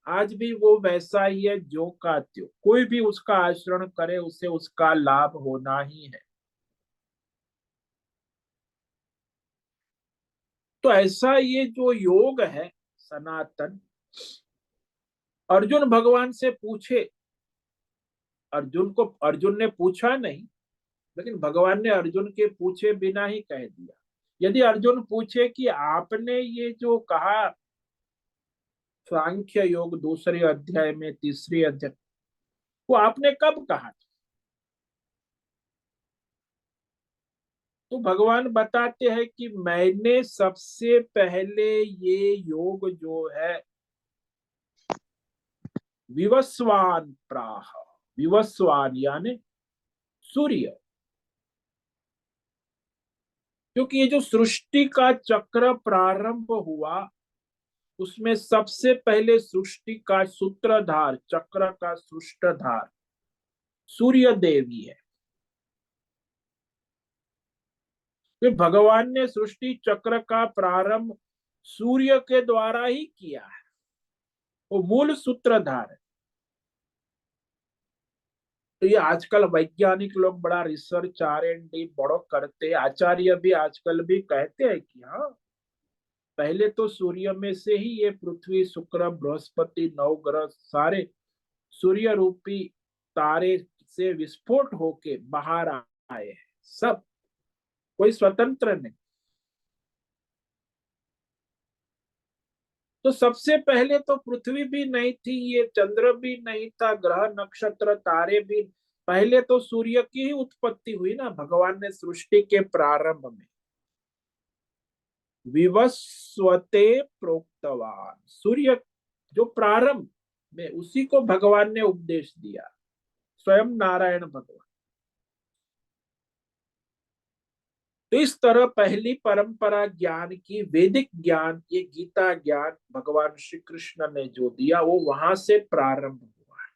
आज भी वो वैसा ही है जो का त्यों। कोई भी उसका आचरण करे उसे उसका लाभ होना ही है। तो ऐसा ये जो योग है सनातन, अर्जुन भगवान से पूछे, अर्जुन ने पूछा नहीं, लेकिन भगवान ने अर्जुन के पूछे बिना ही कह दिया। यदि अर्जुन पूछे कि आपने ये जो कहा सांख्य योग दूसरे अध्याय में, तीसरे अध्याय, वो आपने कब कहा था, तो भगवान बताते हैं कि मैंने सबसे पहले ये योग जो है विवस्वान प्राह, विवस्वान यानी सूर्य, क्योंकि ये जो सृष्टि का चक्र प्रारंभ हुआ उसमें सबसे पहले सृष्टि का सूत्रधार, चक्र का सूत्रधार सूर्य देवी है। तो भगवान ने सृष्टि चक्र का प्रारंभ सूर्य के द्वारा ही किया है, वो मूल सूत्रधार है। तो ये आजकल वैज्ञानिक लोग बड़ा रिसर्च R&D बड़ो करते, आचार्य भी आजकल भी कहते हैं कि हाँ, पहले तो सूर्य में से ही ये पृथ्वी, शुक्र, बृहस्पति, नवग्रह सारे सूर्य रूपी तारे से विस्फोट होके बाहर आए हैं सब, कोई स्वतंत्र नहीं। तो सबसे पहले तो पृथ्वी भी नहीं थी, ये चंद्र भी नहीं था, ग्रह नक्षत्र तारे भी, पहले तो सूर्य की ही उत्पत्ति हुई ना भगवान ने सृष्टि के प्रारंभ में। विवस्वते प्रोक्तवान, सूर्य जो प्रारंभ में, उसी को भगवान ने उपदेश दिया, स्वयं नारायण भगवान। तो इस तरह पहली परंपरा ज्ञान की, वैदिक ज्ञान, ये गीता ज्ञान भगवान श्री कृष्ण ने जो दिया वो वहां से प्रारंभ हुआ है।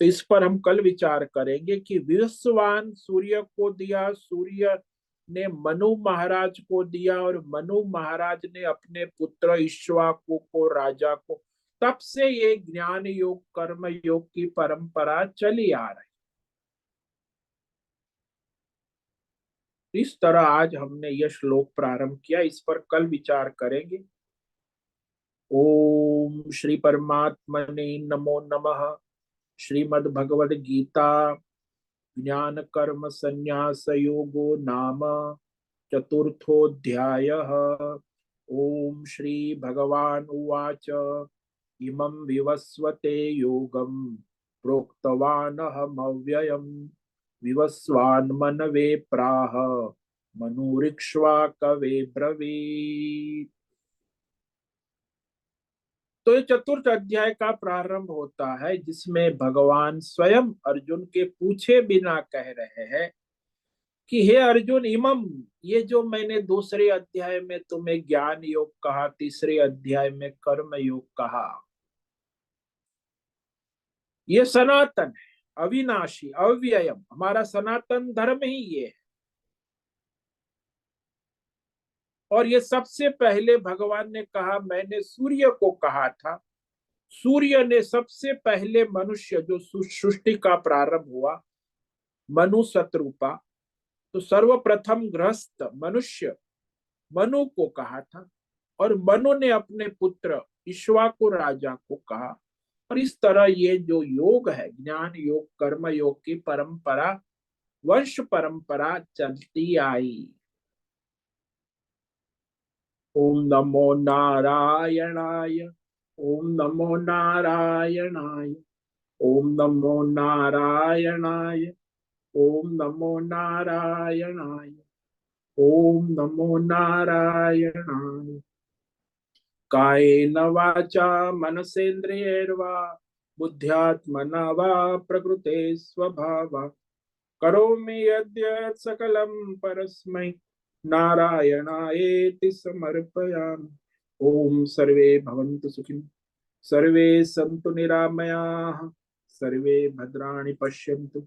तो इस पर हम कल विचार करेंगे कि विवस्वान सूर्य को दिया, सूर्य ने मनु महाराज को दिया, और मनु महाराज ने अपने पुत्र इक्ष्वाकु को, राजा को। तब से ये ज्ञान योग, कर्म योग की परंपरा चली आ रही। इस तरह आज हमने यह श्लोक प्रारंभ किया, इस पर कल विचार करेंगे। ओम श्री परमात्मने नमो नमः। श्रीमद् भगवद गीता ज्ञान कर्म संन्यास योगो नाम चतुर्थोऽध्यायः। ओम श्री भगवान उवाच इमं विवस्वते योगं प्रोक्तवानहमव्ययम् विवस्वान्मनवे प्राह मनुरिक्ष्वाकवे ब्रवीत्। तो ये चतुर्थ अध्याय का प्रारंभ होता है जिसमें भगवान स्वयं अर्जुन के पूछे बिना कह रहे हैं कि हे अर्जुन, इमम, ये जो मैंने दूसरे अध्याय में तुम्हें ज्ञान योग कहा, तीसरे अध्याय में कर्म योग कहा, ये सनातन है, अविनाशी, अव्ययम, हमारा सनातन धर्म ही ये है। और ये सबसे पहले भगवान ने कहा, मैंने सूर्य को कहा था, सूर्य ने सबसे पहले मनुष्य, जो सृष्टि का प्रारंभ हुआ, मनु शत्रुपा, तो सर्वप्रथम गृहस्थ मनुष्य मनु को कहा था। और मनु ने अपने पुत्र इक्ष्वाकु राजा को कहा, और इस तरह ये जो योग है, ज्ञान योग कर्म योग की परंपरा वंश परंपरा चलती आई। ओम नमो नारायणाय, ओम नमो नारायणाय, ओम नमो नारायणाय, ओम नमो नारायणाय, ओम नमो नारायणाय। कायेन वाचा मनसेन्द्रियैर्वा बुद्ध्यात्मना वा प्रकृते स्वभावा करोमि यद्यत् सकलं परस्मै नारायणायेति समर्पयामि। ओम सर्वे भवन्तु सुखिनः, सर्वे सन्तु निरामयाः, सर्वे भद्राणि पश्यन्तु,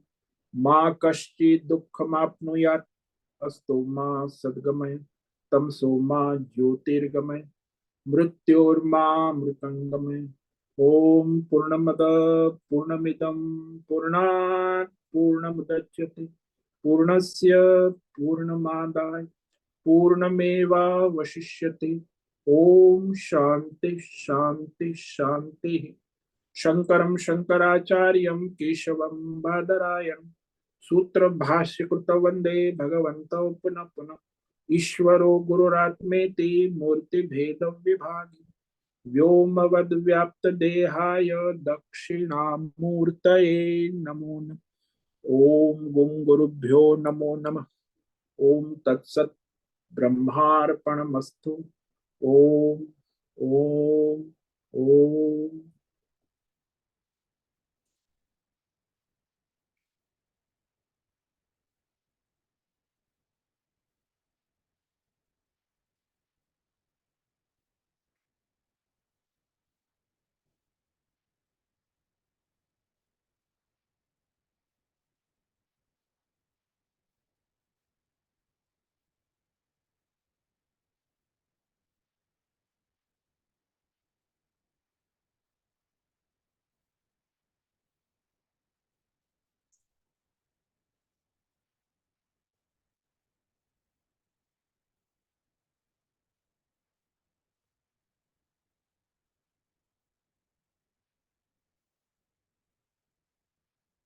मा कश्चित् दुःखमाप्नुयात्, अस्तु मा सद्गमय, तमसो मा ज्योतिर्गमय, मृत्योर्मा मृतंगमय। ओम पूर्णमद पूर्णमिदं पूर्णात् पूर्णमुदच्यते पूर्णस्य पूर्णमादाय पूर्णमेवावशिष्यते। ओम शांति शांति शांति। शंकरं शंकराचार्यं केशवं बादरायणं सूत्र भाष्य कृत वंदे भगवन्तौ पुनः पुनः। ईश्वरो गुरुरात्मेति मूर्ति भेद विभागी व्योमवद् व्याप्त देहाय दक्षिणामूर्तये नमो नमः। ओम गुं गुरुभ्यो नमो नमः। ओम तत्सत् ब्रह्मार्पणमस्तु। ओम ओम ओम।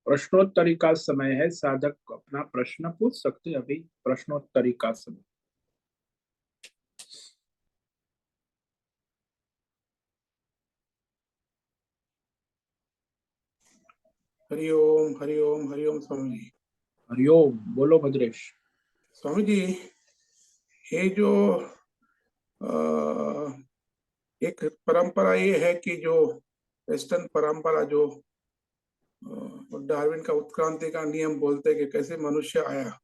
प्रश्नोत्तरी का समय है, साधक अपना प्रश्न पूछ सकते हैं। अभी प्रश्नोत्तरी का समय। हरिओम हरिओम हरिओम स्वामी जी। हरिओम। बोलो भद्रेश। स्वामी जी, ये जो एक परंपरा ये है कि जो वेस्टर्न परंपरा जो डार्विन का उत्क्रांति का नियम बोलते हैं कि कैसे मनुष्य आया,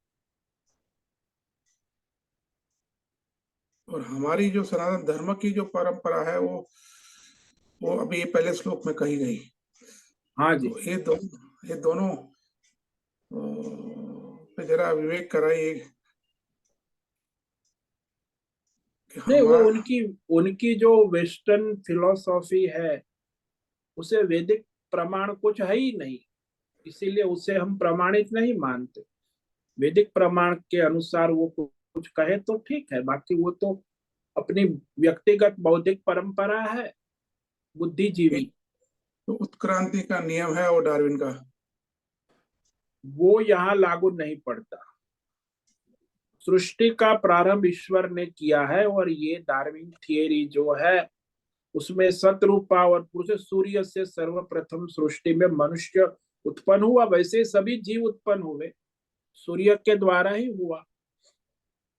और हमारी जो सनातन धर्म की जो परंपरा है वो अभी ये पहले श्लोक में कही गई। हाँ जी। तो ये दोनों पे जरा विवेक कराइए कि नहीं, वो हमारा उनकी उनकी जो वेस्टर्न फिलोसॉफी है उसे वैदिक प्रमाण कुछ है ही नहीं, इसीलिए उसे हम प्रमाणित नहीं मानते। वैदिक प्रमाण के अनुसार वो कुछ कहे तो ठीक है, बाकी वो तो अपनी व्यक्तिगत बौद्धिक परंपरा है, बुद्धिजीवी। तो उत्क्रांति का नियम है और डार्विन का, वो यहाँ लागू नहीं पड़ता। सृष्टि का प्रारंभ ईश्वर ने किया है, और ये डार्विन थियरी जो है उसमें सतरूपा और पुरुष सूर्य से सर्वप्रथम सृष्टि में मनुष्य उत्पन्न हुआ, वैसे सभी जीव उत्पन्न हुए सूर्य के द्वारा ही हुआ।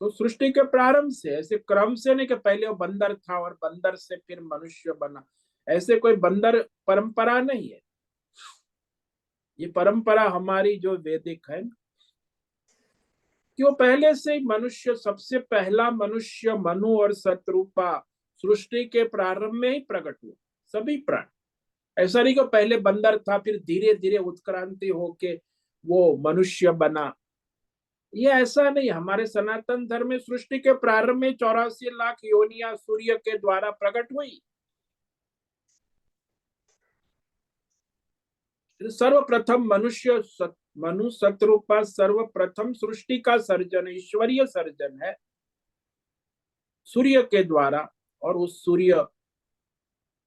तो सृष्टि के प्रारंभ से, ऐसे क्रम से नहीं कि पहले वो बंदर था और बंदर से फिर मनुष्य बना, ऐसे कोई बंदर परंपरा नहीं है। ये परंपरा हमारी जो वैदिक है कि वो पहले से ही मनुष्य, सबसे पहला मनुष्य मनु और सतरूपा सृष्टि के प्रारंभ में ही प्रकट हुआ। सभी प्राण, ऐसा नहीं कि पहले बंदर था फिर धीरे धीरे उत्क्रांति होके वो मनुष्य बना, ये ऐसा नहीं। हमारे सनातन धर्म में सृष्टि के प्रारंभ में 84 लाख योनियां सूर्य के द्वारा प्रकट हुई। सर्वप्रथम मनुष्य मनु सतरूपा सर्वप्रथम सृष्टि का सर्जन, ईश्वरीय सर्जन है सूर्य के द्वारा। और उस सूर्य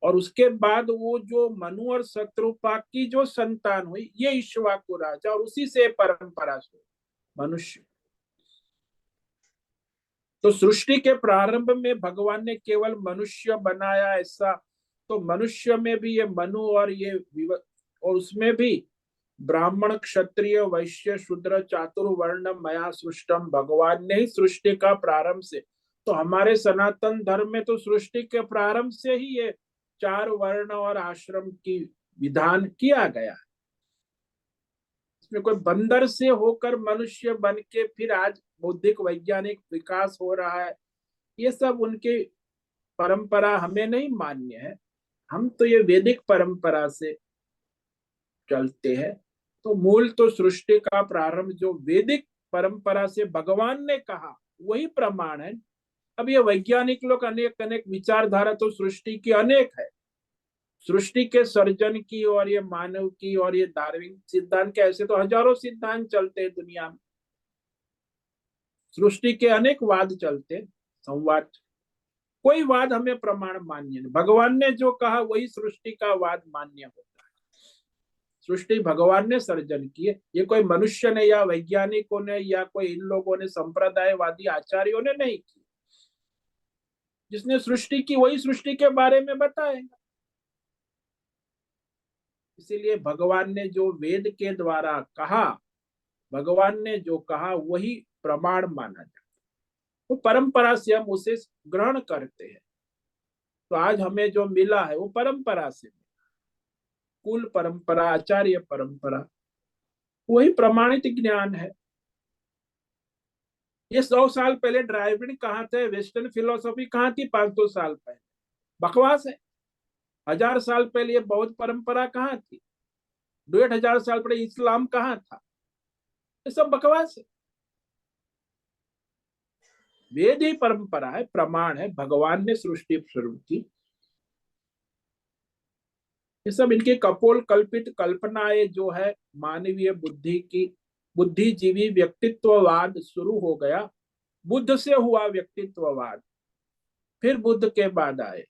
और उसके बाद वो जो मनु और शत्रुपा की जो संतान हुई, ये इक्ष्वाकु राजा, और उसी से परंपरा से मनुष्य। तो सृष्टि के प्रारंभ में भगवान ने केवल मनुष्य बनाया ऐसा, तो मनुष्य में भी ये मनु और ये और उसमें भी ब्राह्मण क्षत्रिय वैश्य शूद्र चातुर्वर्ण मया सृष्टम, भगवान ने ही सृष्टि का प्रारंभ से। तो हमारे सनातन धर्म में तो सृष्टि के प्रारंभ से ही ये 4 वर्ण और आश्रम की विधान किया गया। इसमें कोई बंदर से होकर मनुष्य बन के फिर आज बौद्धिक वैज्ञानिक विकास हो रहा है, ये सब उनकी परंपरा हमें नहीं मान्य है। हम तो ये वैदिक परंपरा से चलते हैं। तो मूल तो सृष्टि का प्रारंभ जो वैदिक परंपरा से भगवान ने कहा वही प्रमाण है। अब ये वैज्ञानिक लोग अनेक अनेक विचारधारा, तो सृष्टि की अनेक है, सृष्टि के सर्जन की और ये मानव की और ये दार्विक सिद्धांत के, ऐसे तो हजारों सिद्धांत चलते हैं दुनिया में। सृष्टि के अनेक वाद चलते, संवाद, कोई वाद हमें प्रमाण मान्य नहीं। भगवान ने जो कहा वही सृष्टि का वाद मान्य होता है। सृष्टि भगवान ने सर्जन की है, ये कोई मनुष्य ने या वैज्ञानिकों ने या कोई इन लोगों ने संप्रदायवादी आचार्यों ने नहीं की। जिसने सृष्टि की वही सृष्टि के बारे में बताएगा। इसीलिए भगवान ने जो वेद के द्वारा कहा, भगवान ने जो कहा वही प्रमाण माना जाता है। तो परंपरा से हम उसे ग्रहण करते हैं। तो आज हमें जो मिला है वो परंपरा से, कुल परंपरा, आचार्य परंपरा, वही प्रमाणित ज्ञान है। ये 100 साल पहले ड्राइविंग कहाँ थे, वेस्टर्न फिलोसॉफी कहाँ थी 500 साल पहले, बकवास है। 1000 साल पहले ये बौद्ध परंपरा कहाँ थी, 1500 साल पहले इस्लाम कहाँ था, ये सब बकवास है। वेद ही परंपरा है, प्रमाण है, भगवान ने सृष्टि शुरू की। ये सब इनके कपोल कल्पित कल्पनाएं जो है, मानवीय बुद्धि की, बुद्धिजीवी व्यक्तित्ववाद शुरू हो गया। बुद्ध से हुआ व्यक्तित्ववाद, फिर बुद्ध के बाद आए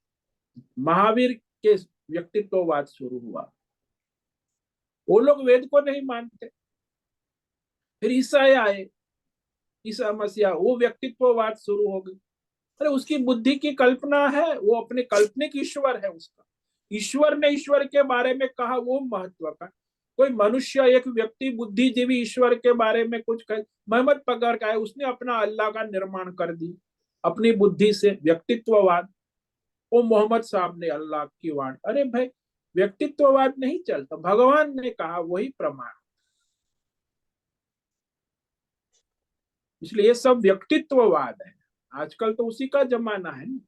महावीर के व्यक्तित्ववाद शुरू हुआ। वो लोग वेद को नहीं मानते। फिर ईसाई आए, ईसा मसीहा, वो व्यक्तित्ववाद शुरू हो गई। अरे उसकी बुद्धि की कल्पना है, वो अपने काल्पनिक ईश्वर है उसका। ईश्वर ने ईश्वर के बारे में कहा, वो महत्व का। कोई मनुष्य, एक व्यक्ति बुद्धिजीवी ईश्वर के बारे में कुछ कहे, मोहम्मद पकड़ का है, उसने अपना अल्लाह का निर्माण कर दी अपनी बुद्धि से, व्यक्तित्ववाद। वो मोहम्मद साहब ने अल्लाह की वाण, अरे भाई व्यक्तित्ववाद नहीं चलता, भगवान ने कहा वही प्रमाण। इसलिए ये सब व्यक्तित्ववाद है। आजकल तो उसी का जमाना है ना।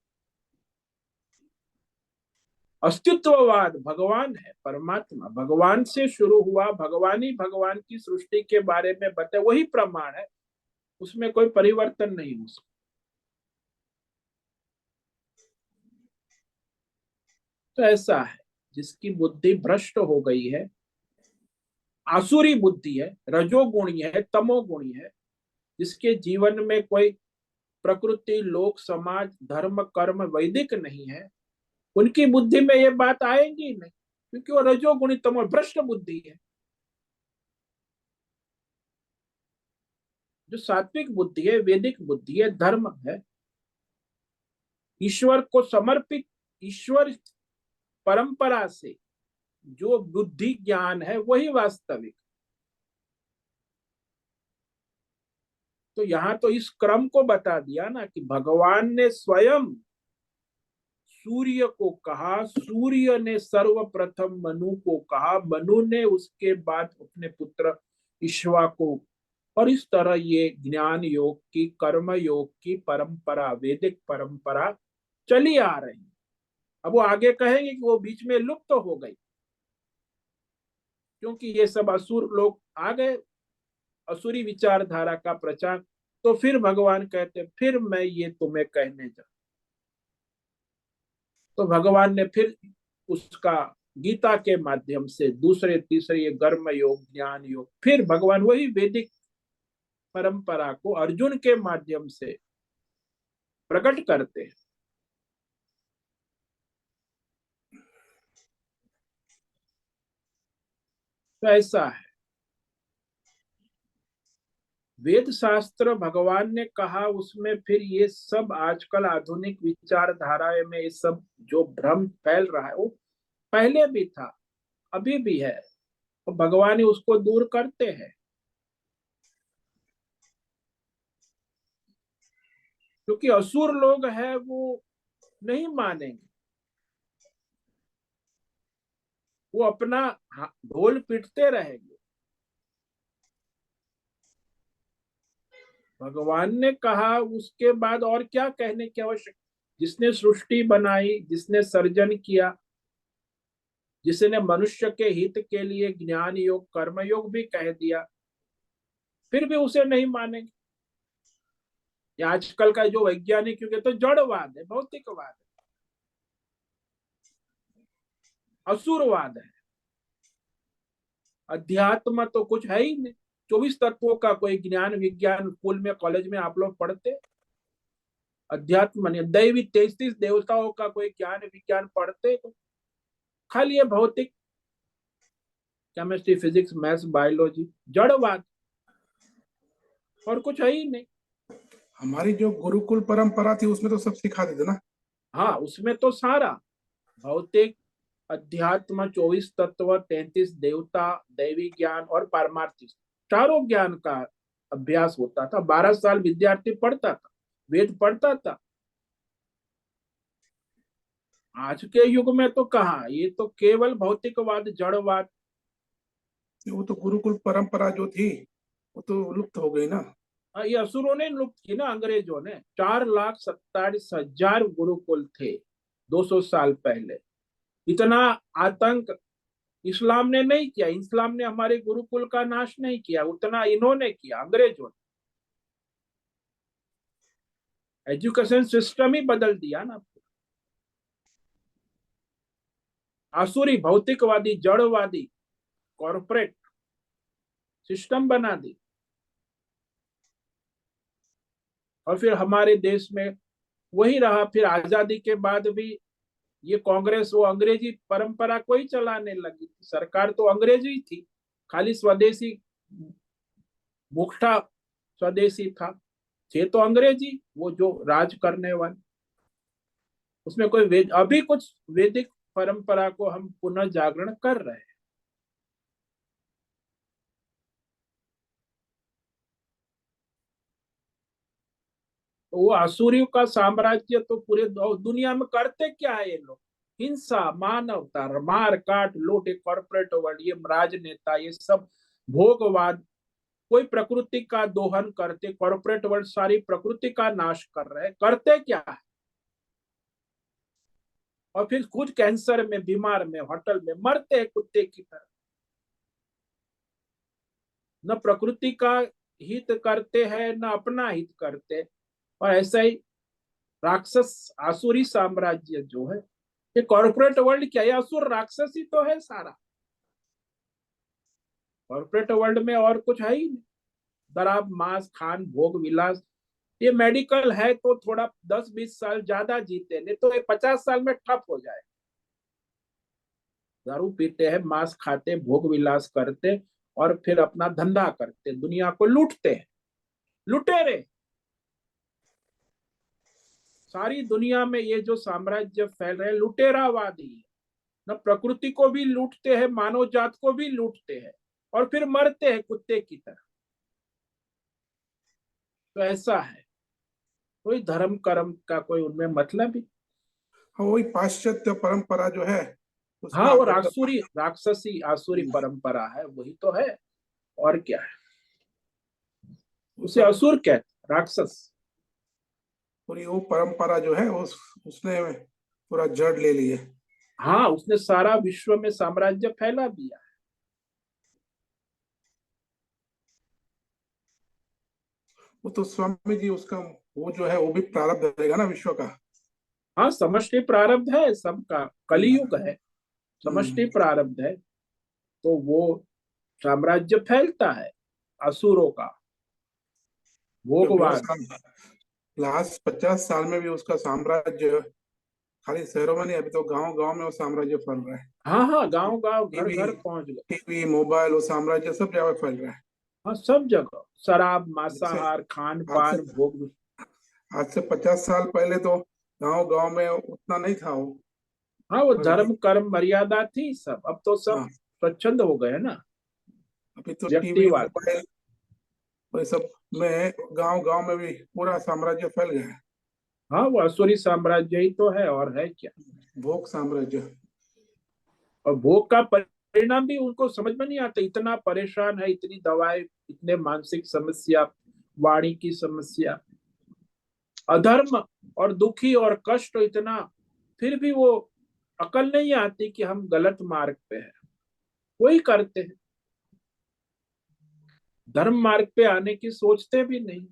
अस्तित्ववाद भगवान है, परमात्मा भगवान से शुरू हुआ, भगवान ही भगवान की सृष्टि के बारे में बताए, वही प्रमाण है, उसमें कोई परिवर्तन नहीं हो सकता। तो ऐसा है, जिसकी बुद्धि भ्रष्ट हो गई है, आसुरी बुद्धि है, रजोगुणी है, तमोगुणी है, जिसके जीवन में कोई प्रकृति लोक समाज धर्म कर्म वैदिक नहीं है, उनकी बुद्धि में ये बात आएगी नहीं, क्योंकि वो रजोगुणी तमो भ्रष्ट बुद्धि है। जो सात्विक बुद्धि है, वैदिक बुद्धि है, धर्म है, ईश्वर को समर्पित, ईश्वर परंपरा से जो बुद्धि ज्ञान है वही वास्तविक। तो यहाँ तो इस क्रम को बता दिया ना कि भगवान ने स्वयं सूर्य को कहा, सूर्य ने सर्वप्रथम मनु को कहा, मनु ने उसके बाद अपने पुत्र ईश्वा को। और इस तरह ये ज्ञान योग की, कर्म योग की परंपरा, वैदिक परंपरा चली आ रही। अब वो आगे कहेंगे कि वो बीच में लुप्त तो हो गई, क्योंकि ये सब असुर लोग आ गए, असुरी विचारधारा का प्रचार। तो फिर भगवान कहते, फिर मैं ये तुम्हें कहने जा। तो भगवान ने फिर उसका गीता के माध्यम से दूसरे तीसरे, ये कर्म योग ज्ञान योग, फिर भगवान वही वैदिक परंपरा को अर्जुन के माध्यम से प्रकट करते हैं। तो ऐसा है, वेद शास्त्र भगवान ने कहा, उसमें फिर ये सब आजकल आधुनिक विचारधारा में ये सब जो भ्रम फैल रहा है वो पहले भी था, अभी भी है, तो भगवान ही उसको दूर करते हैं। क्योंकि असुर लोग हैं वो नहीं मानेंगे, वो अपना ढोल पीटते रहेंगे। भगवान ने कहा, उसके बाद और क्या कहने की आवश्यकता। जिसने सृष्टि बनाई, जिसने सर्जन किया, जिसने मनुष्य के हित के लिए ज्ञान योग कर्म योग भी कह दिया, फिर भी उसे नहीं मानेंगे। ये आजकल का जो वैज्ञानिक युग है तो जड़वाद है, भौतिकवाद है, असुरवाद है। अध्यात्म तो कुछ है ही नहीं। 24 तत्वों का कोई ज्ञान विज्ञान स्कूल में कॉलेज में आप लोग पढ़ते? अध्यात्म नहीं, दैवी 33 देवताओं का कोई ज्ञान विज्ञान पढ़ते? तो खाली ये भौतिक, केमिस्ट्री फिजिक्स मैथ्स बायोलॉजी, जड़वाद, और कुछ है ही नहीं। हमारी जो गुरुकुल परंपरा थी उसमें तो सब सिखा देते ना। हाँ, उसमें तो सारा भौतिक, अध्यात्म, 24 तत्व, 33 देवता, दैवी ज्ञान और पारमार्थिक, चारों ज्ञान का अभ्यास होता था। 12 साल विद्यार्थी पढ़ता था, वेद पढ़ता था। आज के युग में तो कहाँ, ये तो केवल भौतिकवाद, जड़वाद। वो तो गुरुकुल परंपरा जो थी वो तो लुप्त हो गई ना। ये असुरों ने लुप्त की ना, अंग्रेजों ने। 4,47,000 गुरुकुल थे 200 साल पहले। इतना आतंक इस्लाम ने नहीं किया। इस्लाम ने हमारे गुरुकुल का नाश नहीं किया, उतना इन्होंने किया, अंग्रेजों ने। एजुकेशन सिस्टम ही बदल दिया ना। आसुरी, भौतिकवादी, जड़वादी कॉरपोरेट सिस्टम बना दी। और फिर हमारे देश में वही रहा। फिर आजादी के बाद भी ये कांग्रेस वो अंग्रेजी परंपरा को ही चलाने लगी थी। सरकार तो अंग्रेजी थी, खाली स्वदेशी मुखटा स्वदेशी था। थे तो अंग्रेजी वो जो राज करने वाले। उसमें कोई अभी कुछ वैदिक परंपरा को हम पुनः जागरण कर रहे हैं। तो वो आसुरियों का साम्राज्य तो पूरे दुनिया में करते क्या है ये लोग? हिंसा, मानवता, मार काट, लूट, कॉर्पोरेट वर्ल्ड, ये राजनेता, ये सब भोगवाद। कोई प्रकृति का दोहन करते, कॉर्पोरेट वर्ल्ड सारी प्रकृति का नाश कर रहे, करते क्या है? और फिर खुद कैंसर में, बीमार में, होटल में मरते हैं कुत्ते की तरह। न प्रकृति का हित करते हैं, न अपना हित करते। और ऐसा ही राक्षस आसुरी साम्राज्य जो है, ये कॉर्पोरेट वर्ल्ड क्या, ये असुर राक्षस ही तो है सारा। कॉर्पोरेट वर्ल्ड में और कुछ है ही नहीं। शराब, मांस, खान, भोग विलास। ये मेडिकल है तो थोड़ा 10-20 साल ज्यादा जीते, नहीं तो ये 50 साल में ठप हो जाए। दारू पीते हैं, मांस खाते, भोग विलास करते, और फिर अपना धंधा करते, दुनिया को लूटते हैं। लुटेरे सारी दुनिया में ये जो साम्राज्य फैल रहे हैं, लुटेरावादी है। न प्रकृति को भी लूटते हैं, मानव जात को भी लूटते हैं, और फिर मरते हैं कुत्ते की तरह। तो ऐसा है, कोई धर्म कर्म का कोई उनमें मतलब ही। हाँ, वही पाश्चात्य परंपरा जो है उसका हाँ, वो आदर राक्षुरी, राक्षसी आसुरी परंपरा है, वही तो है। और क्या है? वो उसे सब असुर कहते, राक्षस। पूरी वो परंपरा जो है उसने पूरा जड़ ले लिए। हाँ, उसने सारा विश्व में साम्राज्य फैला दिया। वो तो स्वामी जी उसका वो जो है वो भी प्रारब्ध रहेगा ना विश्व का। हाँ, समष्टि प्रारब्ध है सबका, कलियुग है, समष्टि हम्म। प्रारब्ध है। तो वो साम्राज्य फैलता है असुरों का, जो भी वो भोगवाद। लास्ट 50 साल में भी उसका साम्राज्य खाली शहरों में नहीं, अभी तो गांव गांव में वो साम्राज्य फैल रहा है। हाँ हाँ, गांव गांव घर टीवी घर पहुंच गए। टीवी मोबाइल वो साम्राज्य सब जगह फैल रहा है। हाँ, सब जगह शराब, जैसे मांसाहार, खान आज से पान, भोग। आज से 50 साल पहले तो गांव गांव में उतना नहीं था वो। हाँ, वो और अभी, धर्म कर्म मर्यादा थी सब, अब तो सब हाँ, स्वच्छंद हो गए ना, अभी तो टीवी व्यक्तिवाद। मोबाइल वो सब में गांव गांव में भी पूरा साम्राज्य फैल गया है। हाँ, वो असुरी साम्राज्य ही तो है, और है क्या। भोग साम्राज्य। और भोग का परिणाम भी उनको समझ में नहीं आता, इतना परेशान है, इतनी दवाएं, इतने मानसिक समस्या, वाणी की समस्या, अधर्म और दुखी और कष्ट इतना, फिर भी वो अकल नहीं आती कि हम गलत मार्ग पे हैं, वही करते हैं, धर्म मार्ग पे आने की सोचते भी नहीं।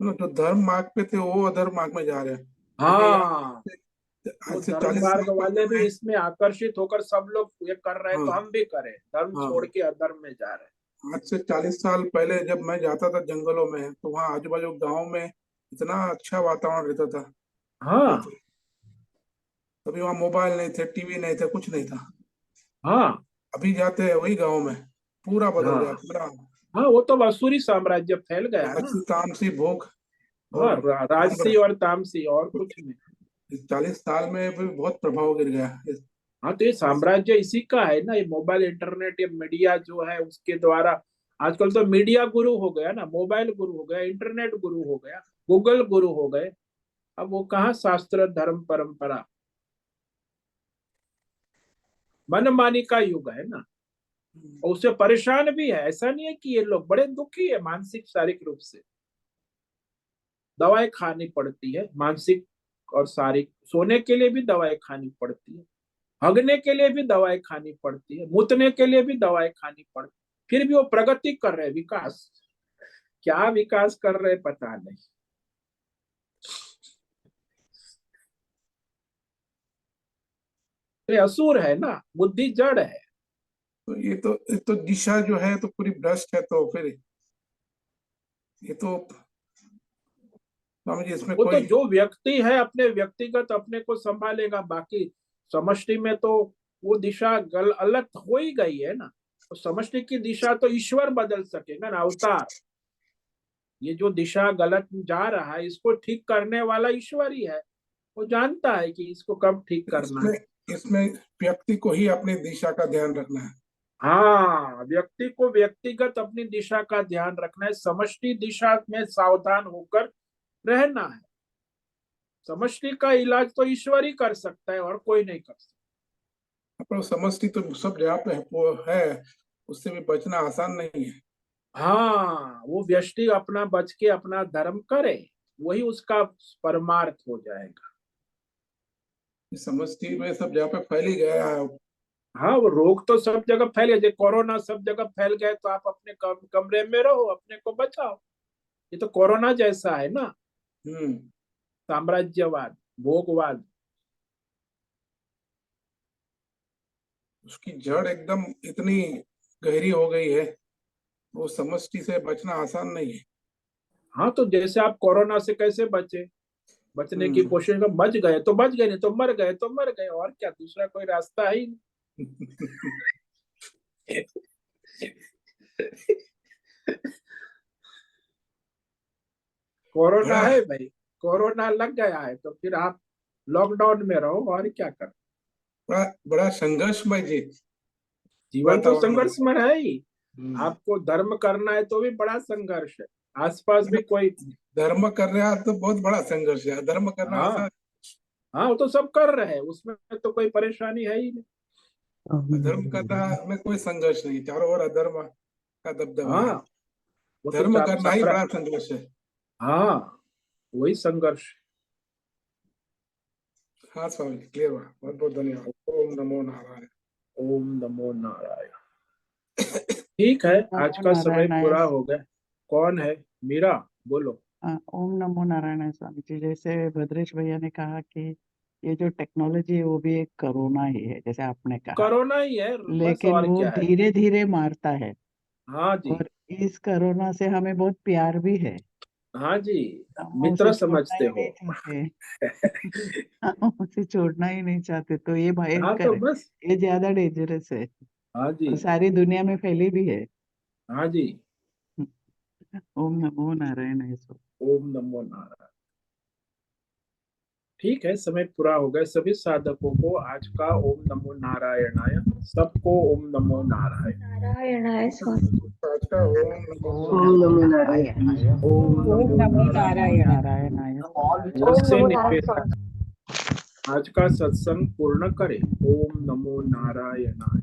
जो धर्म मार्ग पे थे वो अधर्म मार्ग में जा रहे हैं। अभी हाँ, आज वो से धर्म 40 साल मार्ग पहले वाले भी मैं, इसमें आकर्षित होकर सब लोग ये कर रहे हैं, तो हाँ हम भी करें, धर्म छोड़ हाँ, के अधर्म में जा रहे हैं। आज से 40 साल पहले जब मैं जाता था जंगलों में, तो वहाँ आजू बाजू गाँव में इतना अच्छा वातावरण रहता था। हाँ तो तभी वहाँ मोबाइल नहीं थे, टीवी नहीं थे, कुछ नहीं था। हाँ अभी जाते हैं वही गाँव में, पूरा बदल गया हाँ पूरा। हाँ, वो तो आसुरी साम्राज्य फैल गया ना। राजसी तामसी भोग हाँ, और राजसी और तामसी, और कुछ नहीं। 40 साल में भी बहुत प्रभाव गिर गया हाँ, तो ये साम्राज्य इसी का है ना, ये मोबाइल, इंटरनेट, ये मीडिया जो है उसके द्वारा। आजकल तो मीडिया गुरु हो गया ना, मोबाइल गुरु हो गया, इंटरनेट गुरु हो गया, गूगल गुरु हो गए। अब वो कहाँ शास्त्र धर्म परंपरा, मनमानी का युग है ना। और उससे परेशान भी है, ऐसा नहीं है कि ये लोग बड़े दुखी है मानसिक शारीरिक रूप से, दवाएं खानी पड़ती है मानसिक और शारीरिक, सोने के लिए भी दवाएं खानी पड़ती है, हगने के लिए भी दवाएं खानी पड़ती है, मूतने के लिए भी दवाएं खानी पड़ती है, फिर भी वो प्रगति कर रहे हैं, विकास, क्या विकास कर रहे हैं पता नहीं। ये असुर है ना, बुद्धि जड़ है। तो ये तो दिशा जो है तो पूरी भ्रष्ट है। तो फिर ये तो स्वामी जी इसमें वो तो कोई, जो व्यक्ति है अपने व्यक्तिगत अपने को संभालेगा, बाकी समष्टि में तो वो दिशा अलग हो ही गई है ना। तो समष्टि की दिशा तो ईश्वर बदल सकेगा ना, अवतार। ये जो दिशा गलत जा रहा है, इसको ठीक करने वाला ईश्वर ही है, वो जानता है कि इसको कब ठीक करना है। इसमें इसमें व्यक्ति को ही अपनी दिशा का ध्यान रखना है। हाँ, व्यक्ति को व्यक्तिगत अपनी दिशा का ध्यान रखना है, समष्टि दिशा में सावधान होकर रहना है। समष्टि का इलाज तो ईश्वर ही कर सकता है, और कोई नहीं कर सकता। पर समष्टि तो सब जगह पे वो है, उससे भी बचना आसान नहीं है। हाँ, वो व्यष्टि अपना बच के अपना धर्म करे, वही उसका परमार्थ हो जाएगा। समष्टि में सब जगह पे फैल ही गया है। हाँ, वो रोग तो सब जगह फैल गया, जैसे कोरोना सब जगह फैल गया, तो आप अपने कमरे में रहो, अपने को बचाओ। ये तो कोरोना जैसा है ना, हम्म। साम्राज्यवाद, भोगवाद। उसकी जड़ एकदम इतनी गहरी हो गई है, वो समष्टि से बचना आसान नहीं है। हाँ, तो जैसे आप कोरोना से कैसे बचे, बचने की हम्म। कोशिश में बच गए तो बच गए, नहीं तो मर गए तो मर गए, और क्या, दूसरा कोई रास्ता ही नहीं। कोरोना बड़ा है भाई, कोरोना लग गया है तो फिर आप लॉकडाउन में रहो, और क्या कर। बड़ा बड़ा संघर्षमय जी जीवन तो वातावरण है। संघर्ष में है ही। हम्म। आपको धर्म करना है तो भी बड़ा संघर्ष है, आसपास भी कोई। धर्म कर रहा तो बहुत बड़ा संघर्ष है, धर्म करना हाँ आसान। हाँ, वो तो सब कर रहे हैं, उसमें तो कोई परेशानी है ही नहीं। धर्म करना में कोई संघर्ष नहीं, चारों ओर अधर्म का दबदबा है। हाँ, वो तो धर्म आप करना ही सारा। बड़ा संघर्ष है। हाँ, वही संघर्ष। हाँ स्वामी जी, क्लियर हुआ, बहुत बहुत धन्यवाद। ओम नमो नारायण। ओम नमो नारायण। ठीक है, आज नमो का समय नारायणाय। पूरा हो गया। कौन है? मीरा, बोलो। ओम नमो नारायणाय स्वामी जी। जैसे भद्रेश भैया ने कहा कि ये जो टेक्नोलॉजी है वो भी एक कोरोना ही है, जैसे आपने कहा, कोरोना ही है, बस लेकिन और वो क्या है। धीरे धीरे मारता है। हाँ जी। और इस कोरोना से हमें बहुत प्यार भी है। हाँ जी, हम मित्र उसे छोड़ना समझते ही हो। नहीं चाहते। हम उसे छोड़ना ही नहीं चाहते, तो ये हाँ भयंकर तो है, बस। ये ज्यादा डेंजरस है हाँ जी। और सारी दुनिया में फैली भी है। हाँ जी। ओम नमो नारायण ऐसो। ओम नमो नारायण। ठीक है, समय पूरा हो गया। सभी साधकों को आज का ओम नमो नारायणाय। सबको ओम नमो नारायण। नारायणाय स्वामी। आज का ओम नमो ओम नमो नारायण। ओम ओम नमो नमो नारायण। नारायण आय जल ओम से नमो नारायण निवेदन, स्वामी। आज का सत्संग पूर्ण करें। ओम नमो नारायणाय।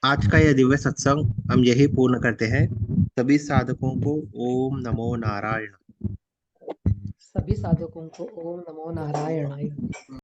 आज का यह दिव्य सत्संग हम यही पूर्ण करते हैं। सभी साधकों को ओम नमो नारायण। सभी साधकों को ओम नमो नारायणाय।